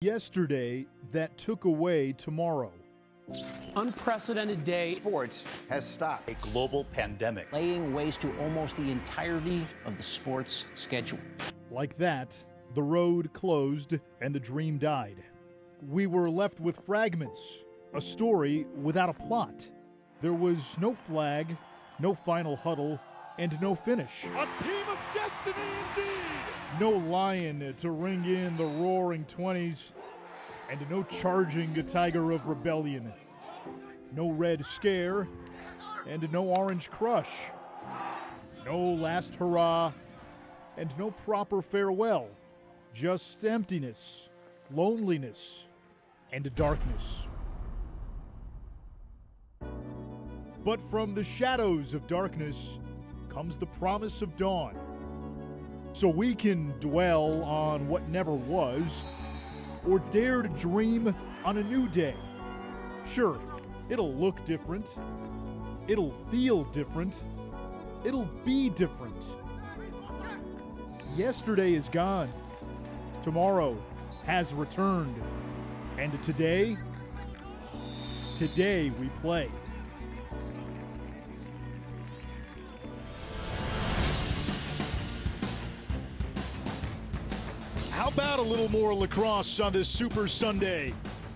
Yesterday that took away tomorrow. Unprecedented day. Sports has stopped. A global pandemic. Laying waste to almost the entirety of the sports schedule. Like that, the road closed and the dream died. We were left with fragments, a story without a plot. There was no flag, no final huddle, and no finish. A team of destiny indeed! No lion to ring in the roaring 20s, and no charging tiger of rebellion. No red scare, and no orange crush. No last hurrah, and no proper farewell. Just emptiness, loneliness, and darkness. But from the shadows of darkness comes the promise of dawn. So we can dwell on what never was, or dare to dream on a new day. Sure, it'll look different. It'll feel different. It'll be different. Yesterday is gone. Tomorrow has returned. And today we play. How about a little more lacrosse on this Super Sunday?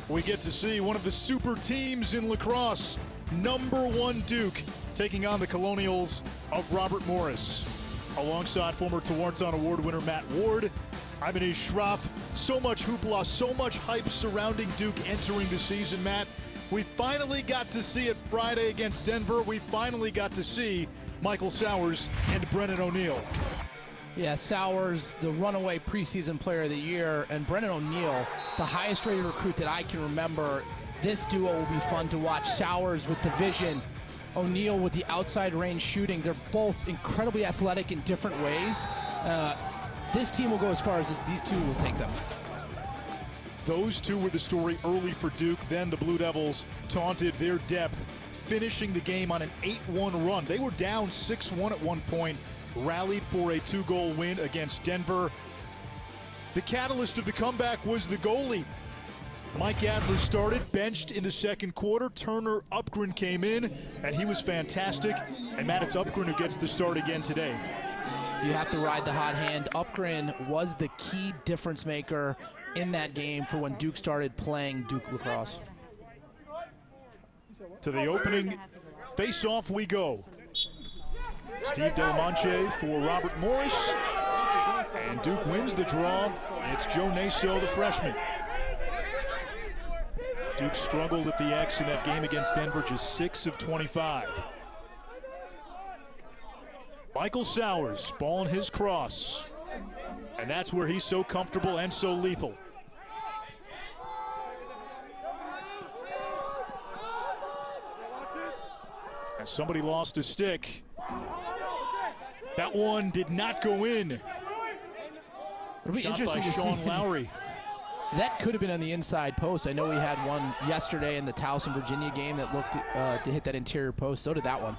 We get to see one of the super teams in lacrosse, #1 Duke, taking on the Colonials of Robert Morris. Alongside former Tewaaraton Award winner Matt Ward, I'm Anish Shroff. So much hoopla, so much hype surrounding Duke entering the season, Matt. We finally got to see it Friday against Denver. We finally got to see Michael Sowers and Brennan O'Neill. Yeah, Sowers, the runaway preseason player of the year, and Brennan O'Neill, the highest rated recruit that I can remember. This duo will be fun to watch. Sowers with the vision, O'Neill with the outside range shooting. They're both incredibly athletic in different ways. This team will go as far as these two will take them. Those two were the story early for Duke. Then the Blue Devils taunted their depth, finishing the game on an 8-1 run. They were down 6-1 at one point, rallied for a 2-goal win against Denver. The catalyst of the comeback was the goalie. Mike Adler started, benched in the second quarter. Turner Upgren came in, and he was fantastic. And Matt, it's Upgren who gets the start again today. You have to ride the hot hand. Upgren was the key difference maker in that game for when Duke started playing Duke lacrosse. To the opening face-off we go. Steve Delamanche for Robert Morris, and Duke wins the draw. It's Joe Naso, the freshman. Duke struggled at the X in that game against Denver, just 6 of 25. Michael Sowers, ball in his cross, and that's where he's so comfortable and so lethal. And somebody lost a stick. That one did not go in. It'll be Shot interesting by to Sean see. Lowry. That could have been on the inside post. I know we had one yesterday in the Towson, Virginia game that looked to hit that interior post. So did that one.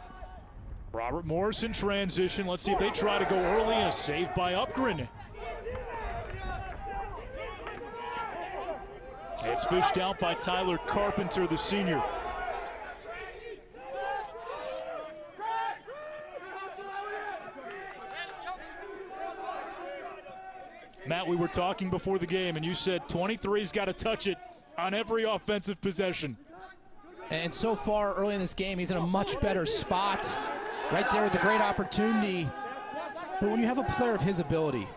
Robert Morris in transition. Let's see if they try to go early, and a save by Upgren. It's fished out by Tyler Carpenter, the senior. Matt, we were talking before the game, and you said 23's got to touch it on every offensive possession. And so far, early in this game, he's in a much better spot. Right there with a great opportunity. But when you have a player of his ability,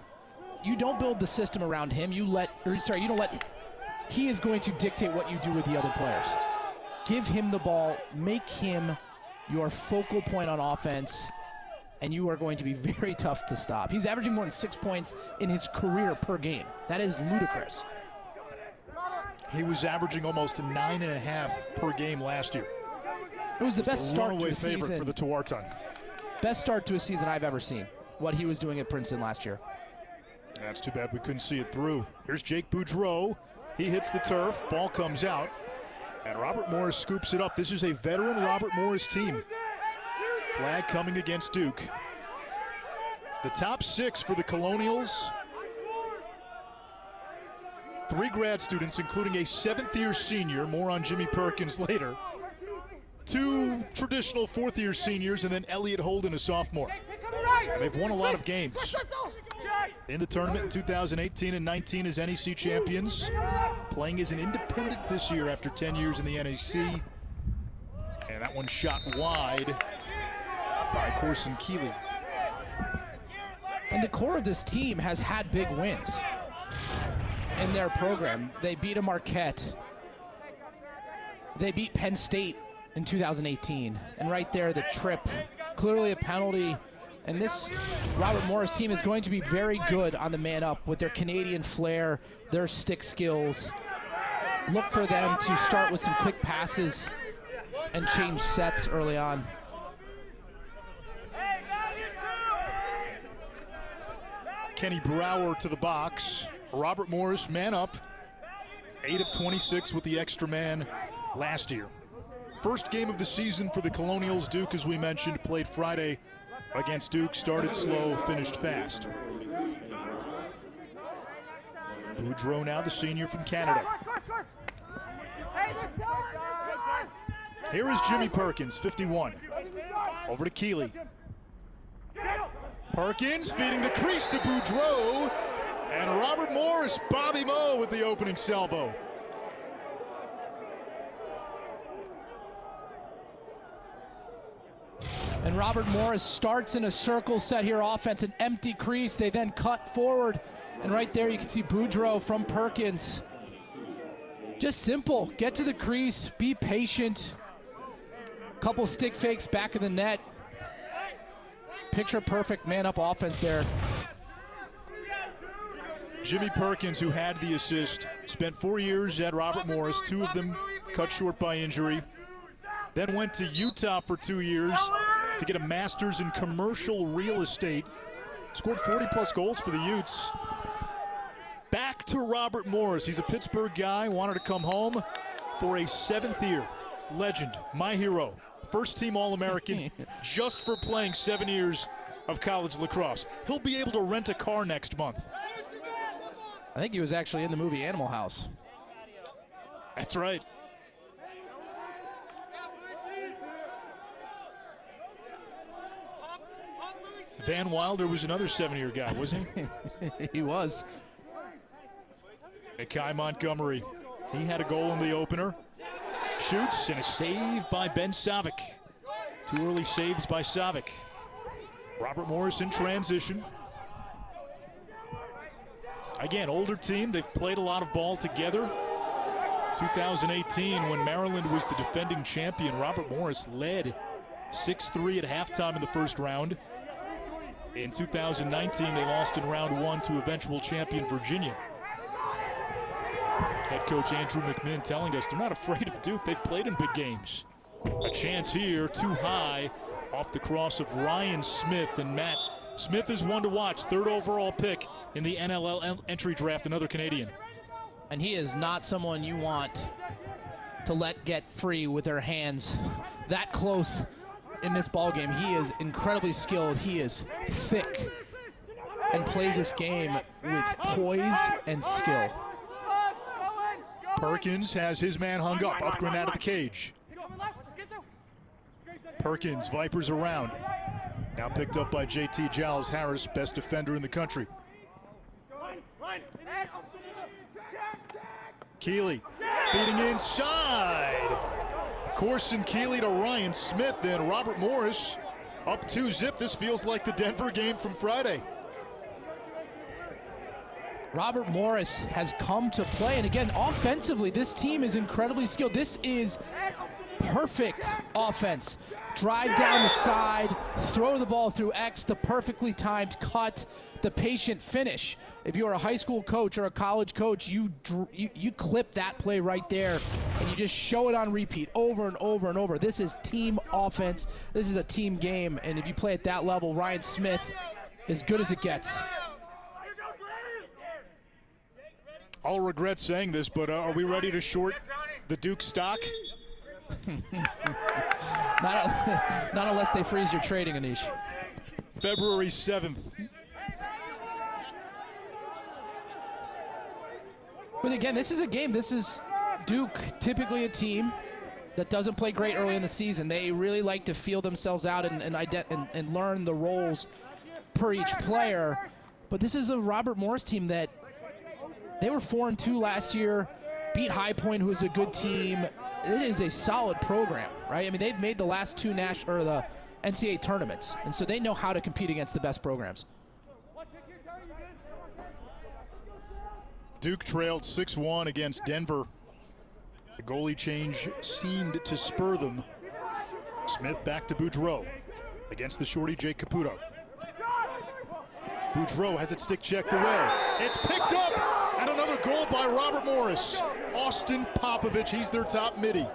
you don't build the system around him. You don't let. He is going to dictate what you do with the other players. Give him the ball. Make him your focal point on offense, and you are going to be very tough to stop. He's averaging more than 6 points in his career per game. That is ludicrous. He was averaging almost 9.5 per game last year. It was the best start to a favorite season. for the Tewaaraton. Best start to a season I've ever seen. What he was doing at Princeton last year. That's too bad we couldn't see it through. Here's Jake Boudreau. He hits the turf. Ball comes out. And Robert Morris scoops it up. This is a veteran Robert Morris team. Flag coming against Duke. The top 6 for the Colonials. 3 grad students, including a 7th-year senior, more on Jimmy Perkins later, 2 traditional 4th-year seniors, and then Elliot Holden, a sophomore. And they've won a lot of games. In the tournament in 2018 and 19 as NEC champions, playing as an independent this year after 10 years in the NEC. And that one shot wide by Corson Keeley. And the core of this team has had big wins in their program. They beat a Marquette. They beat Penn State in 2018. And right there, the trip, clearly a penalty. And this Robert Morris team is going to be very good on the man up with their Canadian flair, their stick skills. Look for them to start with some quick passes and change sets early on. Kenny Brower to the box. Robert Morris, man up. 8 of 26 with the extra man last year. First game of the season for the Colonials. Duke, as we mentioned, played Friday against Duke. Started slow, finished fast. Boudreau now the senior from Canada. Here is Jimmy Perkins, 51. Over to Keeley. Perkins feeding the crease to Boudreau. And Robert Morris, Bobby Moe with the opening salvo. And Robert Morris starts in a circle set here, offense, an empty crease. They then cut forward. And right there you can see Boudreau from Perkins. Just simple, get to the crease, be patient. Couple stick fakes back of the net. Picture perfect man-up offense there. Jimmy Perkins, who had the assist, spent 4 years at Robert Morris, 2 of them cut short by injury. Then went to Utah for 2 years to get a master's in commercial real estate. Scored 40-plus goals for the Utes. Back to Robert Morris. He's a Pittsburgh guy, wanted to come home for a 7th year. Legend, my hero, first-team All-American just for playing 7 years of college lacrosse. He'll be able to rent a car next month. I think he was actually in the movie Animal House. That's right. Van Wilder was another 7-year guy, wasn't he? He was. Kai Montgomery, he had a goal in the opener. Shoots, and a save by Ben Savic. 2 early saves by Savic. Robert Morris in transition. Again, older team, they've played a lot of ball together. 2018, when Maryland was the defending champion, Robert Morris led 6-3 at halftime in the first round. In 2019, they lost in round 1 to eventual champion Virginia. Head coach Andrew McMinn telling us they're not afraid of Duke. They've played in big games. A chance here, too high, off the cross of Ryan Smith. And Matt, Smith is one to watch. 3rd overall pick in the NLL entry draft, another Canadian. And he is not someone you want to let get free with their hands that close in this ball game. He is incredibly skilled. He is thick and plays this game with poise and skill. Perkins has his man hung up. Upgren out of the cage. Perkins, Vipers around. Now picked up by JT Giles Harris, best defender in the country. Keeley feeding inside. Corson Keeley to Ryan Smith, then Robert Morris up 2-zip. This feels like the Denver game from Friday. Robert Morris has come to play, and again, offensively, this team is incredibly skilled. This is perfect offense. Drive down the side, throw the ball through X, the perfectly timed cut, the patient finish. If you're a high school coach or a college coach, you clip that play right there, and you just show it on repeat over and over and over. This is team offense. This is a team game, and if you play at that level, Ryan Smith, as good as it gets. I'll regret saying this, but are we ready to short the Duke stock? Not unless they freeze your trading, Anish. February 7th. But again, this is a game. This is Duke, typically a team that doesn't play great early in the season. They really like to feel themselves out and learn the roles per each player. But this is a Robert Morris team that they were 4-2 last year, beat High Point, who is a good team. It is a solid program, right? I mean, they've made the last two the NCAA tournaments, and so they know how to compete against the best programs. Duke trailed 6-1 against Denver. The goalie change seemed to spur them. Smith back to Boudreau against the shorty Jake Caputo. Boudreau has it stick checked away. It's picked up, and another goal by Robert Morris. Austin Popovich, he's their top midi.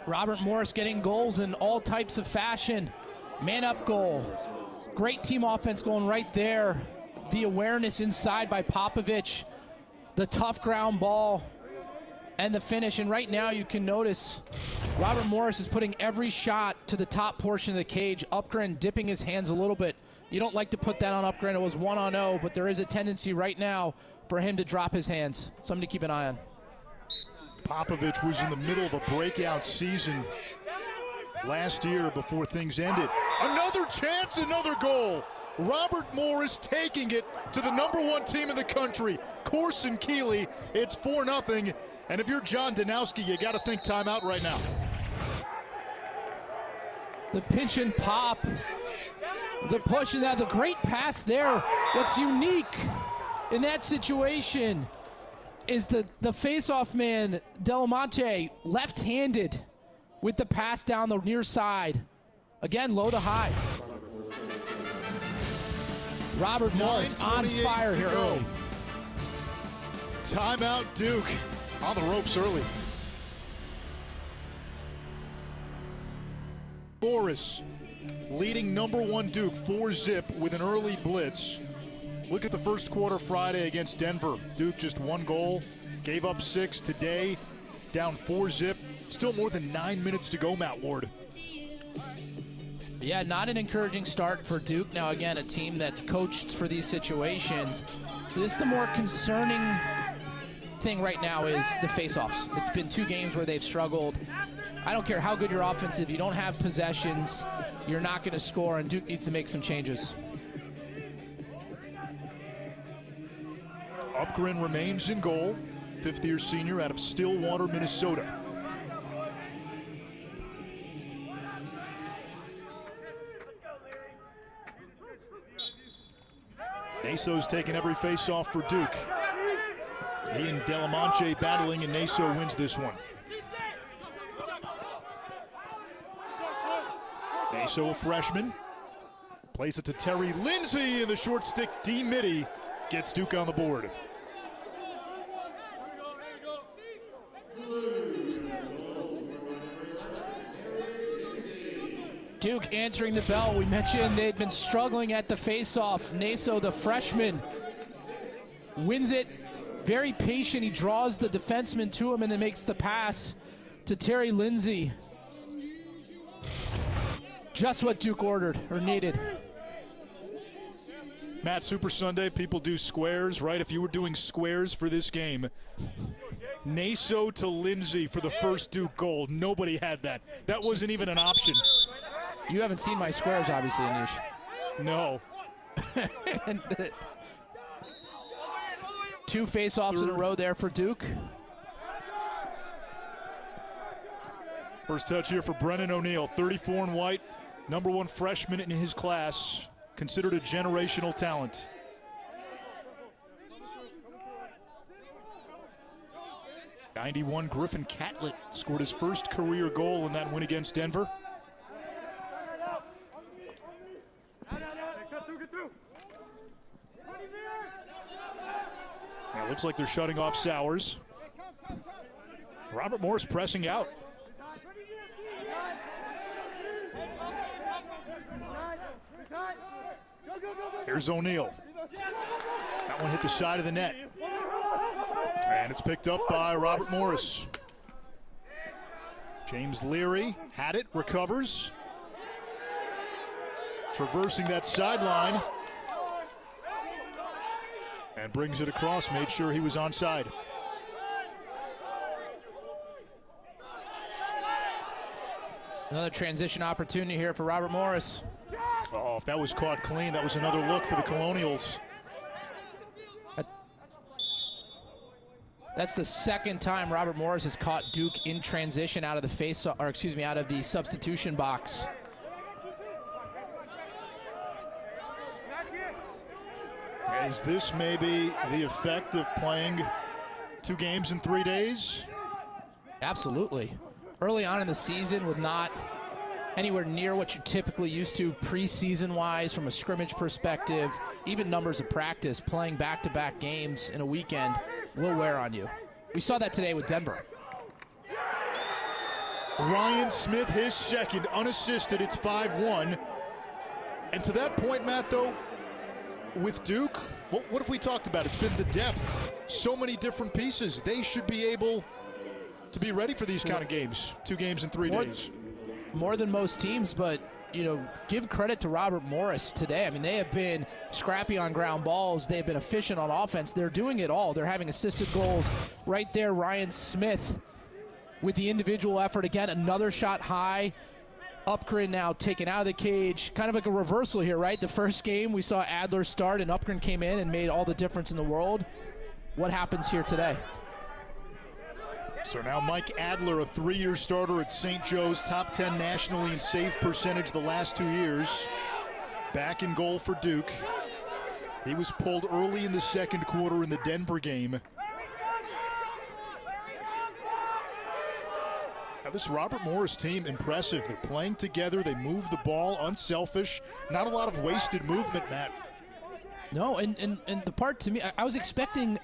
Robert Morris getting goals in all types of fashion. Man-up goal. Great team offense going right there. The awareness inside by Popovich. The tough ground ball. And the finish. And right now you can notice Robert Morris is putting every shot to the top portion of the cage. Upgren dipping his hands a little bit. You don't like to put that on Upgren. It was 1-0, but there is a tendency right now for him to drop his hands. Something to keep an eye on. Popovich was in the middle of a breakout season last year before things ended. Another chance, another goal. Robert Morris taking it to the #1 team in the country. Corson Keeley, it's 4-0. And if you're John Danowski, you got to think timeout right now. The pinch and pop. The push and that, the great pass there. What's unique in that situation is the face-off man, Delamonte, left-handed with the pass down the near side. Again, low to high. Robert Morris on fire here early. Timeout Duke on the ropes early. Morris leading #1 Duke 4-0 with an early blitz. Look at the first quarter Friday against Denver. Duke just 1 goal, gave up 6 today, down 4-0. Still more than 9 minutes to go, Matt Ward. Yeah, not an encouraging start for Duke. Now, again, a team that's coached for these situations. This the more concerning thing right now is the face-offs. It's been 2 games where they've struggled. I don't care how good your offense is. If you don't have possessions, you're not going to score, and Duke needs to make some changes. Upgren remains in goal, 5th-year senior out of Stillwater, Minnesota. Naso's taking every face-off for Duke. He and Delamonte battling, and Naso wins this one. Naso, a freshman, plays it to Terry Lindsay, and the short stick D-Midi gets Duke on the board. Duke answering the bell. We mentioned they'd been struggling at the face-off. Naso, the freshman, wins it. Very patient. He draws the defenseman to him and then makes the pass to Terry Lindsay. Just what Duke ordered or needed. Matt, Super Sunday, people do squares, right? If you were doing squares for this game, Naso to Lindsay for the first Duke goal. Nobody had that. That wasn't even an option. You haven't seen my squares, obviously, Anish. No. Two face-offs in a row there for Duke. First touch here for Brennan O'Neill, 34 in white, #1 freshman in his class, considered a generational talent. '91 Griffin Catlett scored his first career goal in that win against Denver. Now it looks like they're shutting off Sowers. Robert Morris pressing out. Here's O'Neill. That one hit the side of the net. And it's picked up by Robert Morris. James Leary had it, recovers. traversing that sideline. And brings it across, made sure he was onside. Another transition opportunity here for Robert Morris. Oh, if that was caught clean, that was another look for the Colonials. That's the second time Robert Morris has caught Duke in transition out of the out of the substitution box. Is this maybe the effect of playing 2 games in 3 days? Absolutely. Early on in the season, with not anywhere near what you're typically used to preseason-wise from a scrimmage perspective, even numbers of practice, playing back-to-back games in a weekend will wear on you. We saw that today with Denver. Ryan Smith, his second, unassisted. It's 5-1. And to that point, Matt, though, with Duke, what have we talked about? It's been the depth. So many different pieces. They should be able to be ready for these kind of games. 2 games in 3 days. More than most teams, but, you know, give credit to Robert Morris today. I mean, they have been scrappy on ground balls. They have been efficient on offense. They're doing it all. They're having assisted goals right there. Ryan Smith with the individual effort. Again, another shot high. Upgren now taken out of the cage. Kind of like a reversal here, right? The first game we saw Adler start and Upgren came in and made all the difference in the world. What happens here today? So now Mike Adler, a 3-year starter at St. Joe's, top 10 nationally in save percentage the last 2 years. Back in goal for Duke. He was pulled early in the second quarter in the Denver game. Now this Robert Morris team, impressive. They're playing together. They move the ball, unselfish. Not a lot of wasted movement, Matt. No, and the part to me, I was expecting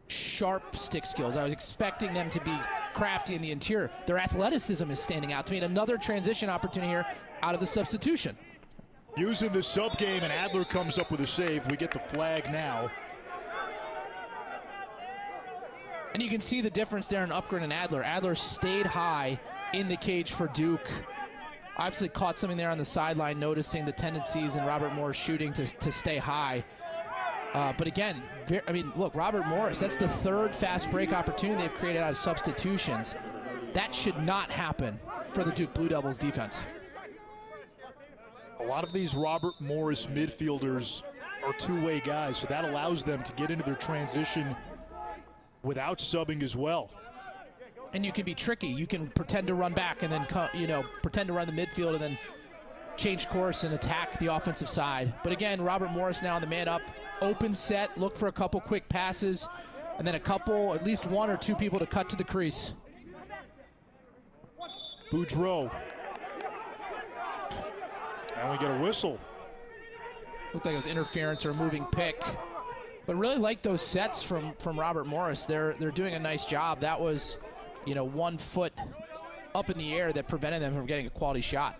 sharp stick skills. I was expecting them to be crafty in the interior. Their athleticism is standing out to me. And another transition opportunity here out of the substitution. Using the sub game, and Adler comes up with a save. We get the flag now. And you can see the difference there in Upgren and Adler. Adler stayed high in the cage for Duke. Obviously caught something there on the sideline, noticing the tendencies in Robert Morris shooting to stay high. But again, look, Robert Morris, that's the 3rd fast break opportunity they've created out of substitutions. That should not happen for the Duke Blue Devils defense. A lot of these Robert Morris midfielders are 2-way guys, so that allows them to get into their transition without subbing as well. And you can be tricky. You can pretend to run back and then, pretend to run the midfield and then change course and attack the offensive side. But again, Robert Morris now on the man up. Open set, look for a couple quick passes, and then at least 1 or 2 people to cut to the crease. Boudreau. And we get a whistle. Looked like it was interference or a moving pick. But really like those sets from Robert Morris. They're doing a nice job. That was, 1 foot up in the air that prevented them from getting a quality shot.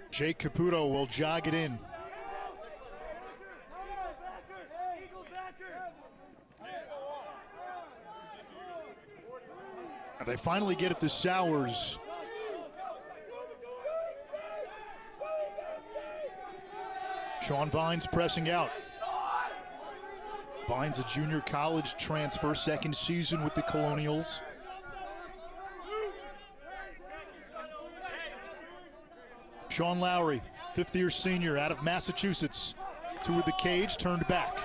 Jake Caputo will jog it in. And they finally get it to Sowers. Sean Vines pressing out. Vines, a junior college transfer, 2nd season with the Colonials. Sean Lowry, 5th-year senior out of Massachusetts. Toward the cage, turned back.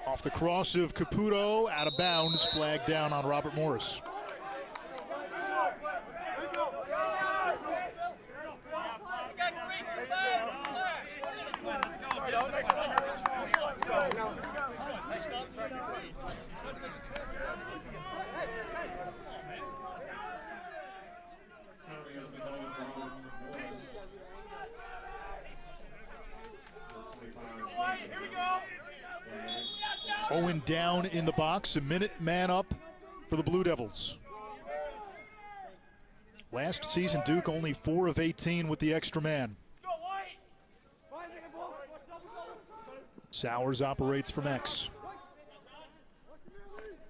Off the cross of Caputo, out of bounds, flag down on Robert Morris. Owen down in the box, a minute man up for the Blue Devils. Last season, Duke only 4 of 18 with the extra man. Sowers operates from X.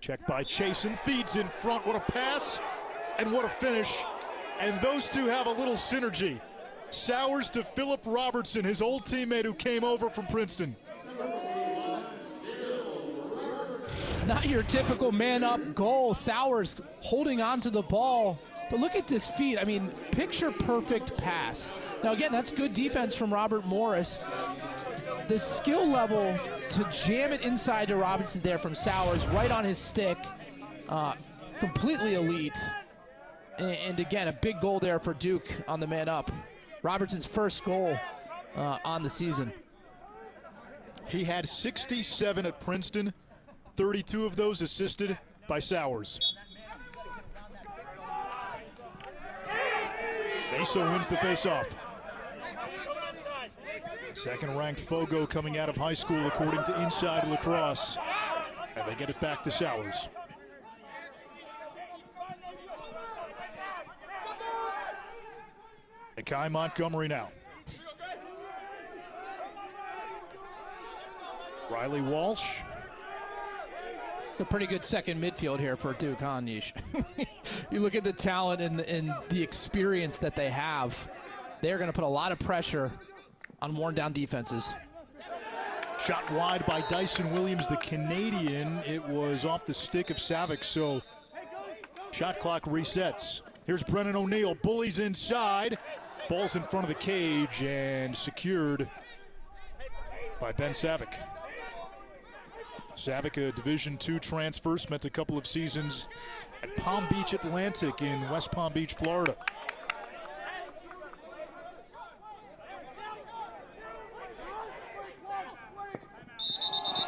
Checked by Chasen, feeds in front. What a pass and what a finish. And those two have a little synergy. Sowers to Philip Robertson, his old teammate who came over from Princeton. Not your typical man-up goal. Sowers holding on to the ball. But look at this feed. I mean, picture-perfect pass. Now, again, that's good defense from Robert Morris. The skill level to jam it inside to Robinson there from Sowers, right on his stick. Completely elite. And again, a big goal there for Duke on the man-up. Robertson's first goal on the season. He had 67 at Princeton. 32 of those assisted by Sowers. Mesa wins the faceoff. Second-ranked Fogo coming out of high school according to Inside Lacrosse. And they get it back to Sowers. Kai Montgomery now. Riley Walsh. A pretty good second midfield here for Duke, huh, Nish? You look at the talent and the experience that they have. They're going to put a lot of pressure on worn-down defenses. Shot wide by Dyson Williams, the Canadian. It was off the stick of Savic, so shot clock resets. Here's Brennan O'Neill, bullies inside. Ball's in front of the cage and secured by Ben Savic. Savic, a Division II transfer, spent a couple of seasons at Palm Beach Atlantic in West Palm Beach, Florida.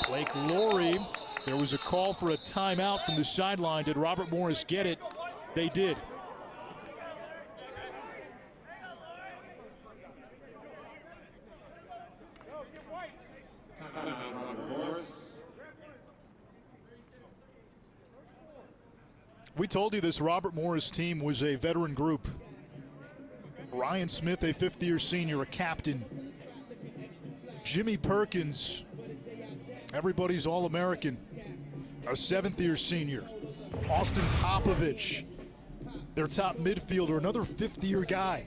Blake Laurie, there was a call for a timeout from the sideline. Did Robert Morris get it? They did. We told you this Robert Morris team was a veteran group. Ryan Smith, a fifth-year senior, a captain. Jimmy Perkins, everybody's All-American, a seventh-year senior. Austin Popovich, their top midfielder, another fifth-year guy.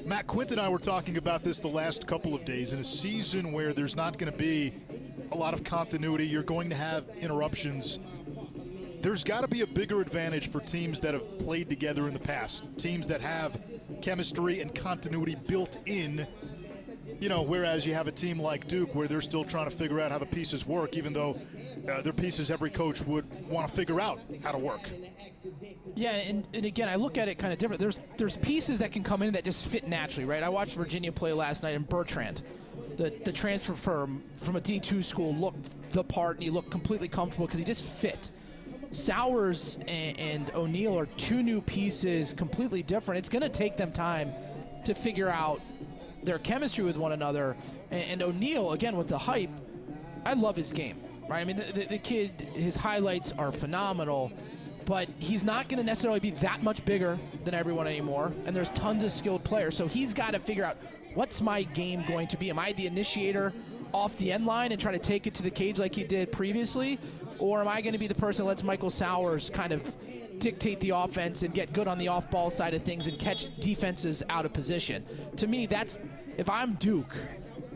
Matt Quint and I were talking about this the last couple of days. In a season where there's not going to be a lot of continuity, you're going to have interruptions. There's got to be a bigger advantage for teams that have played together in the past, teams that have chemistry and continuity built in, you know, whereas you have a team like Duke where they're still trying to figure out how the pieces work, even though they're pieces every coach would want to figure out how to work. Yeah, and again, I look at it kind of different. There's pieces that can come in that just fit naturally, right? I watched Virginia play last night, and Bertrand, the transfer from a D2 school, looked the part, and he looked completely comfortable because he just fit. Sowers and O'Neill are two new pieces, completely different. It's going to take them time to figure out their chemistry with one another. And O'Neill, again, with the hype, I love his game, right? I mean, the kid, his highlights are phenomenal, but he's not going to necessarily be that much bigger than everyone anymore, and there's tons of skilled players. So he's got to figure out, what's my game going to be? Am I the initiator off the end line and try to take it to the cage like he did previously? Or am I going to be the person that lets Michael Sowers kind of dictate the offense and get good on the off-ball side of things and catch defenses out of position? To me, that's, if I'm Duke,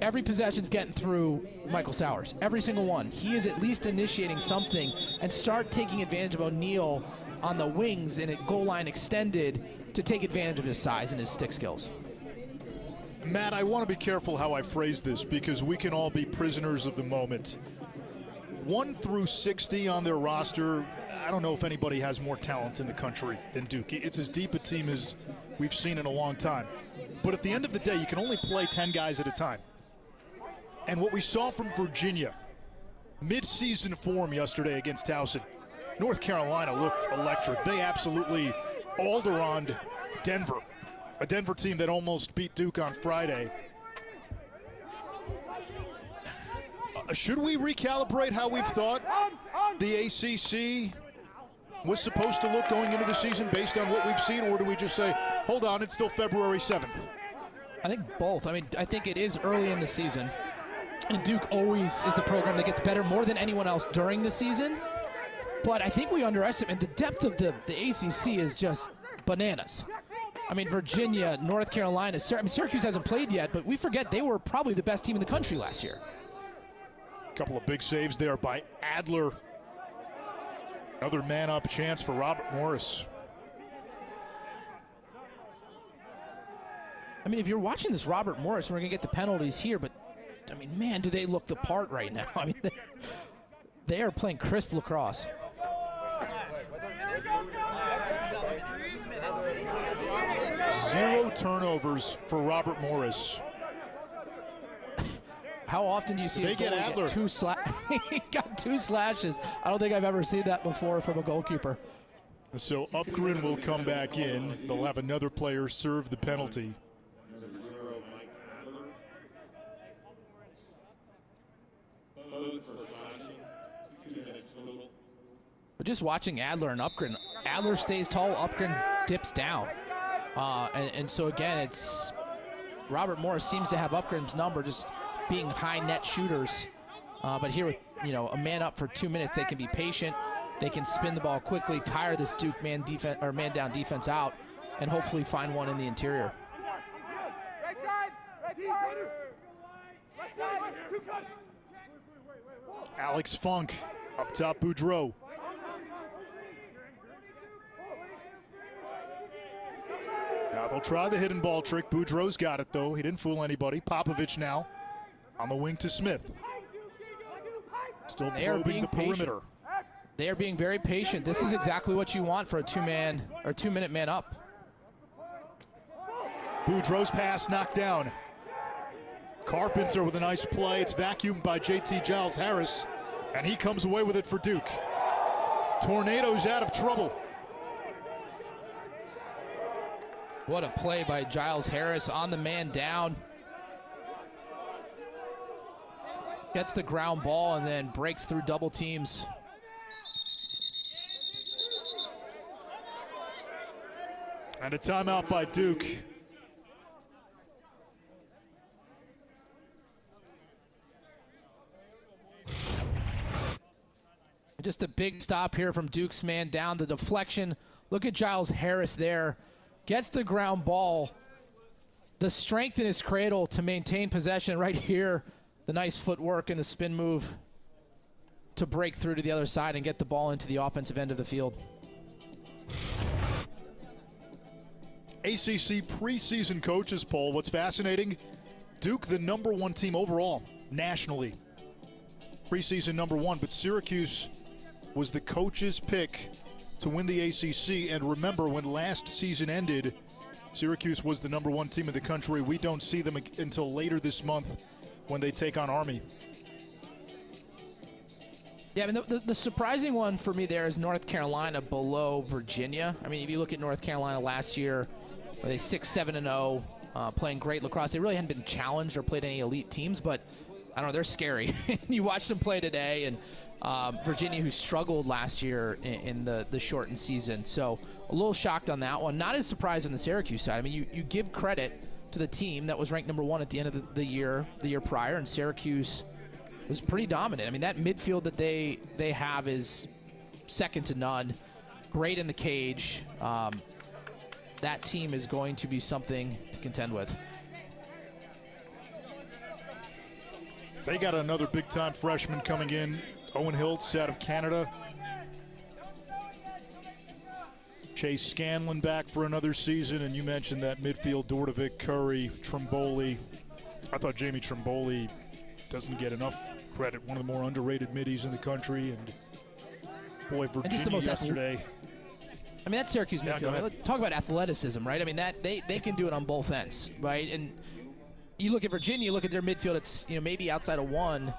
every possession's getting through Michael Sowers. Every single one. He is at least initiating something, and start taking advantage of O'Neill on the wings and at goal line extended to take advantage of his size and his stick skills. Matt, I want to be careful how I phrase this because we can all be prisoners of the moment. 1 through 60 on their roster, I don't know if anybody has more talent in the country than Duke. It's as deep a team as we've seen in a long time. But at the end of the day, you can only play 10 guys at a time. And what we saw from Virginia, mid-season form yesterday against Towson, North Carolina looked electric. They absolutely Alderonned Denver, a Denver team that almost beat Duke on Friday. Should we recalibrate how we've thought the ACC was supposed to look going into the season based on what we've seen, or do we just say, hold on, it's still February 7th? I think both. I mean, I think it is early in the season, and Duke always is the program that gets better more than anyone else during the season. But I think we underestimate the depth of the ACC is just bananas. I mean, Virginia, North Carolina, Syracuse hasn't played yet, but we forget they were probably the best team in the country last year. A couple of big saves there by Adler. Another man-up chance for Robert Morris. I mean, if you're watching this Robert Morris, we're going to get the penalties here, but, I mean, man, do they look the part right now. I mean, they are playing crisp lacrosse. Zero turnovers for Robert Morris. How often do you see they get Adler? He got 2 slashes. I don't think I've ever seen that before from a goalkeeper. So Upgren will come back in. They'll have another player serve the penalty. But just watching Adler and Upgren, Adler stays tall, Upgren dips down. And so again, it's Robert Morris seems to have Upgren's number, just being high net shooters. But here with, a man up for 2 minutes, they can be patient. They can spin the ball quickly, tire this Duke man down defense out, and hopefully find one in the interior. Alex Funk up top, Boudreau. Now they'll try the hidden ball trick. Boudreau's got it though. He didn't fool anybody. Popovich now on the wing to Smith. Still probing the perimeter. They are being very patient. This is exactly what you want for a 2-minute man up. Boudreau's pass knocked down. Carpenter with a nice play. It's vacuumed by JT Giles Harris, and he comes away with it for Duke. Tornadoes out of trouble. What a play by Giles Harris on the man down. Gets the ground ball and then breaks through double teams. And a timeout by Duke. Just a big stop here from Duke's man down. The deflection. Look at Giles Harris there. Gets the ground ball. The strength in his cradle to maintain possession right here. The nice footwork and the spin move to break through to the other side and get the ball into the offensive end of the field. ACC preseason coaches poll. What's fascinating, Duke the #1 team overall nationally. Preseason #1, but Syracuse was the coach's pick to win the ACC. And remember, when last season ended, Syracuse was the #1 team in the country. We don't see them until later this month when they take on Army. Yeah, I mean, the surprising one for me there is North Carolina below Virginia. I mean, if you look at North Carolina last year, were they 6-7-0, playing great lacrosse. They really hadn't been challenged or played any elite teams, but I don't know, they're scary. You watch them play today, and Virginia, who struggled last year in the shortened season. So a little shocked on that one. Not as surprised on the Syracuse side. I mean, you give credit to the team that was ranked #1 at the end of the year prior, and Syracuse was pretty dominant. I mean, that midfield that they have is second to none. Great in the cage. That team is going to be something to contend with. They got another big-time freshman coming in, Owen Hiltz out of Canada. Chase Scanlon back for another season, and you mentioned that midfield, Dordovic, Curry, Trimboli. I thought Jamie Trimboli doesn't get enough credit, one of the more underrated middies in the country, and boy, Virginia yesterday. I mean, that Syracuse midfield, I mean, talk about athleticism, right? I mean, that they can do it on both ends, right? And you look at Virginia, you look at their midfield, it's, maybe outside of one,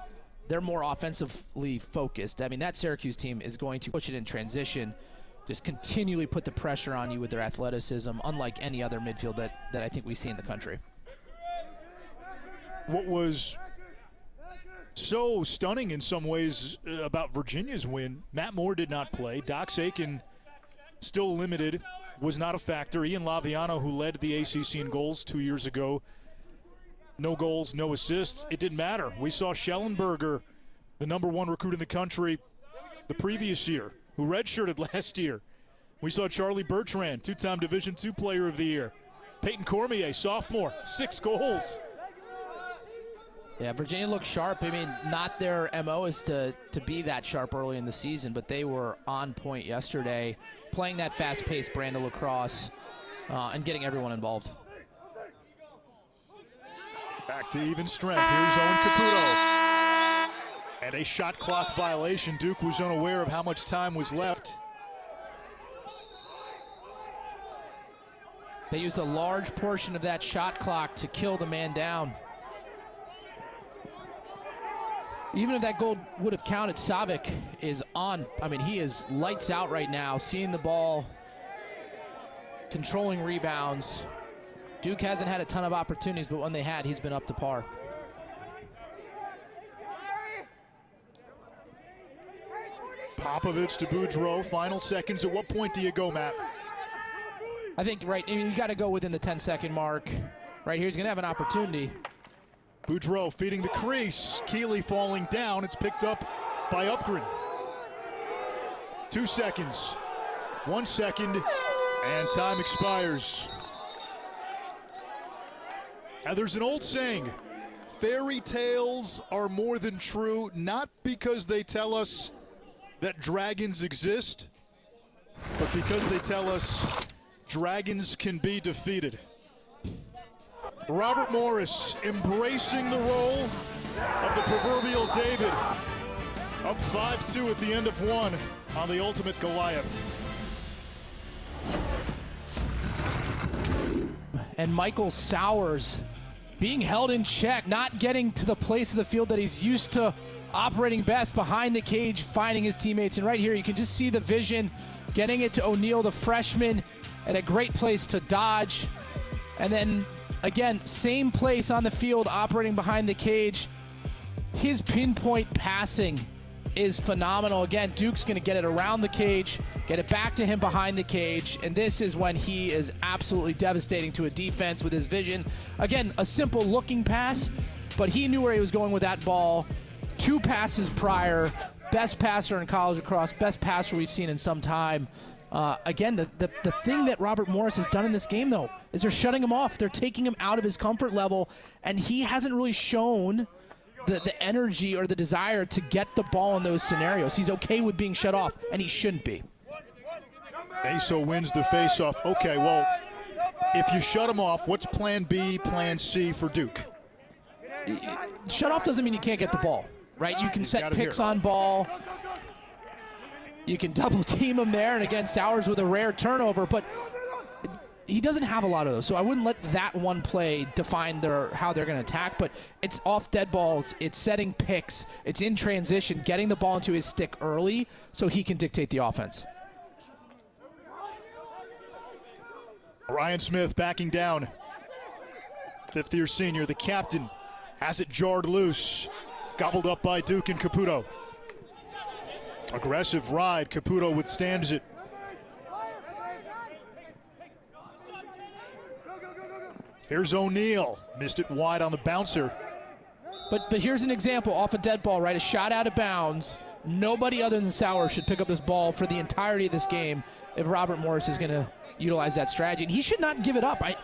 they're more offensively focused. I mean, that Syracuse team is going to push it in transition, just continually put the pressure on you with their athleticism, unlike any other midfield that I think we see in the country. What was so stunning in some ways about Virginia's win, Matt Moore did not play. Dox Aiken still limited, was not a factor. Ian Laviano, who led the ACC in goals 2 years ago, No goals, no assists. It didn't matter. We saw Schellenberger, the #1 recruit in the country the previous year, who redshirted last year. We saw Charlie Bertrand, 2-time Division II Player of the Year. Peyton Cormier, sophomore, 6 goals. Yeah, Virginia looked sharp. I mean, not their MO is to be that sharp early in the season, but they were on point yesterday, playing that fast-paced brand of lacrosse and getting everyone involved. Back to even strength. Here's Owen Caputo. And a shot clock violation. Duke was unaware of how much time was left. They used a large portion of that shot clock to kill the man down. Even if that goal would have counted, Savic is on. I mean, he is lights out right now, seeing the ball, controlling rebounds. Duke hasn't had a ton of opportunities, but when they had, he's been up to par. Popovich to Boudreau, final seconds. At what point do you go, Matt? I think, right, I mean, you got to go within the 10-second mark. Right here, he's going to have an opportunity. Boudreau feeding the crease. Keeley falling down. It's picked up by Upgren. 2 seconds. 1 second. And time expires. Now, there's an old saying, fairy tales are more than true, not because they tell us that dragons exist, but because they tell us dragons can be defeated. Robert Morris embracing the role of the proverbial David. Up 5-2 at the end of 1 on the ultimate Goliath. And Michael Sowers being held in check, not getting to the place of the field that he's used to operating best, behind the cage, finding his teammates. And right here, you can just see the vision, getting it to O'Neal, the freshman, at a great place to dodge. And then, again, same place on the field, operating behind the cage. His pinpoint passing is phenomenal. Again, Duke's going to get it around the cage, get it back to him behind the cage, and this is when he is absolutely devastating to a defense with his vision. Again, a simple looking pass, but he knew where he was going with that ball. 2 passes prior, best passer in college lacrosse, best passer we've seen in some time. Again, the thing that Robert Morris has done in this game, though, is they're shutting him off. They're taking him out of his comfort level, and he hasn't really shown the energy or the desire to get the ball in those scenarios. He's okay with being shut off, and he shouldn't be. Aso wins the faceoff. Okay, well, if you shut him off, what's plan B, plan C for Duke? Shut off doesn't mean you can't get the ball, right? You can set picks on ball. You can double team him there, and again, Sowers with a rare turnover, but he doesn't have a lot of those, so I wouldn't let that one play define how they're going to attack, but it's off dead balls, it's setting picks, it's in transition, getting the ball into his stick early so he can dictate the offense. Ryan Smith backing down. 5th-year senior, the captain, has it jarred loose. Gobbled up by Duke and Caputo. Aggressive ride, Caputo withstands it. Here's O'Neal, missed it wide on the bouncer. But here's an example off a dead ball, right? A shot out of bounds. Nobody other than Sowers should pick up this ball for the entirety of this game if Robert Morris is going to utilize that strategy. And he should not give it up. I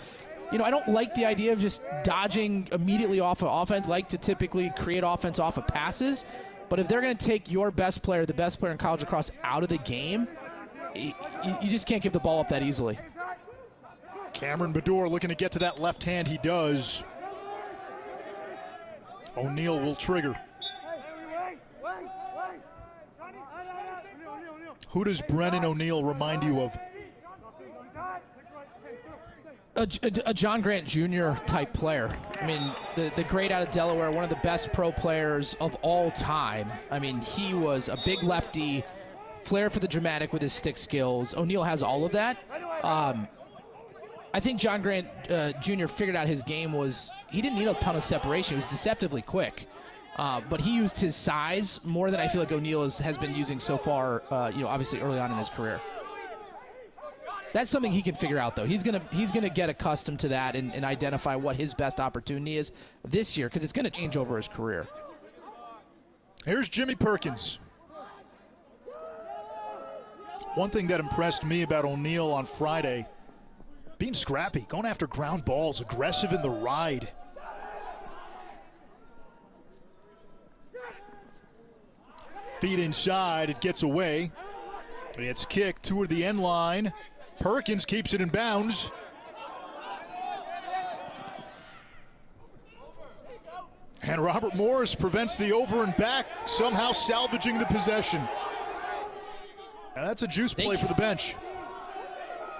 don't like the idea of just dodging immediately off of offense. Like to typically create offense off of passes. But if they're going to take your best player, the best player in college lacrosse, out of the game, you just can't give the ball up that easily. Cameron Baddour looking to get to that left hand. He does. O'Neal will trigger. Who does Brennan O'Neal remind you of? A John Grant Jr. type player. I mean, the great out of Delaware, one of the best pro players of all time. I mean, he was a big lefty, flair for the dramatic with his stick skills. O'Neal has all of that. I think John Grant Jr. figured out his game was he didn't need a ton of separation. He was deceptively quick. But he used his size more than I feel like O'Neal has been using so far, obviously early on in his career. That's something he can figure out, though. He's gonna get accustomed to that and identify what his best opportunity is this year, because it's going to change over his career. Here's Jimmy Perkins. One thing that impressed me about O'Neal on Friday, being scrappy, going after ground balls, aggressive in the ride. Feet inside, it gets away. It's kicked toward the end line. Perkins keeps it in bounds. And Robert Morris prevents the over and back, somehow salvaging the possession. And that's a juice play for the bench.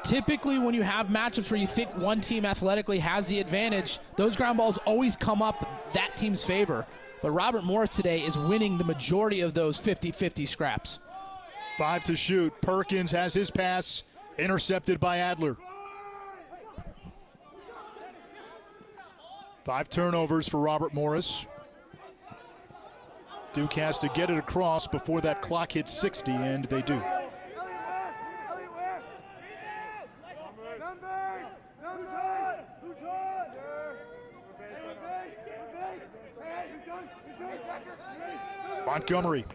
Typically, when you have matchups where you think one team athletically has the advantage, those ground balls always come up that team's favor. But Robert Morris today is winning the majority of those 50-50 scraps. 5 to shoot. Perkins has his pass intercepted by Adler. 5 turnovers for Robert Morris. Duke has to get it across before that clock hits 60, and they do. Montgomery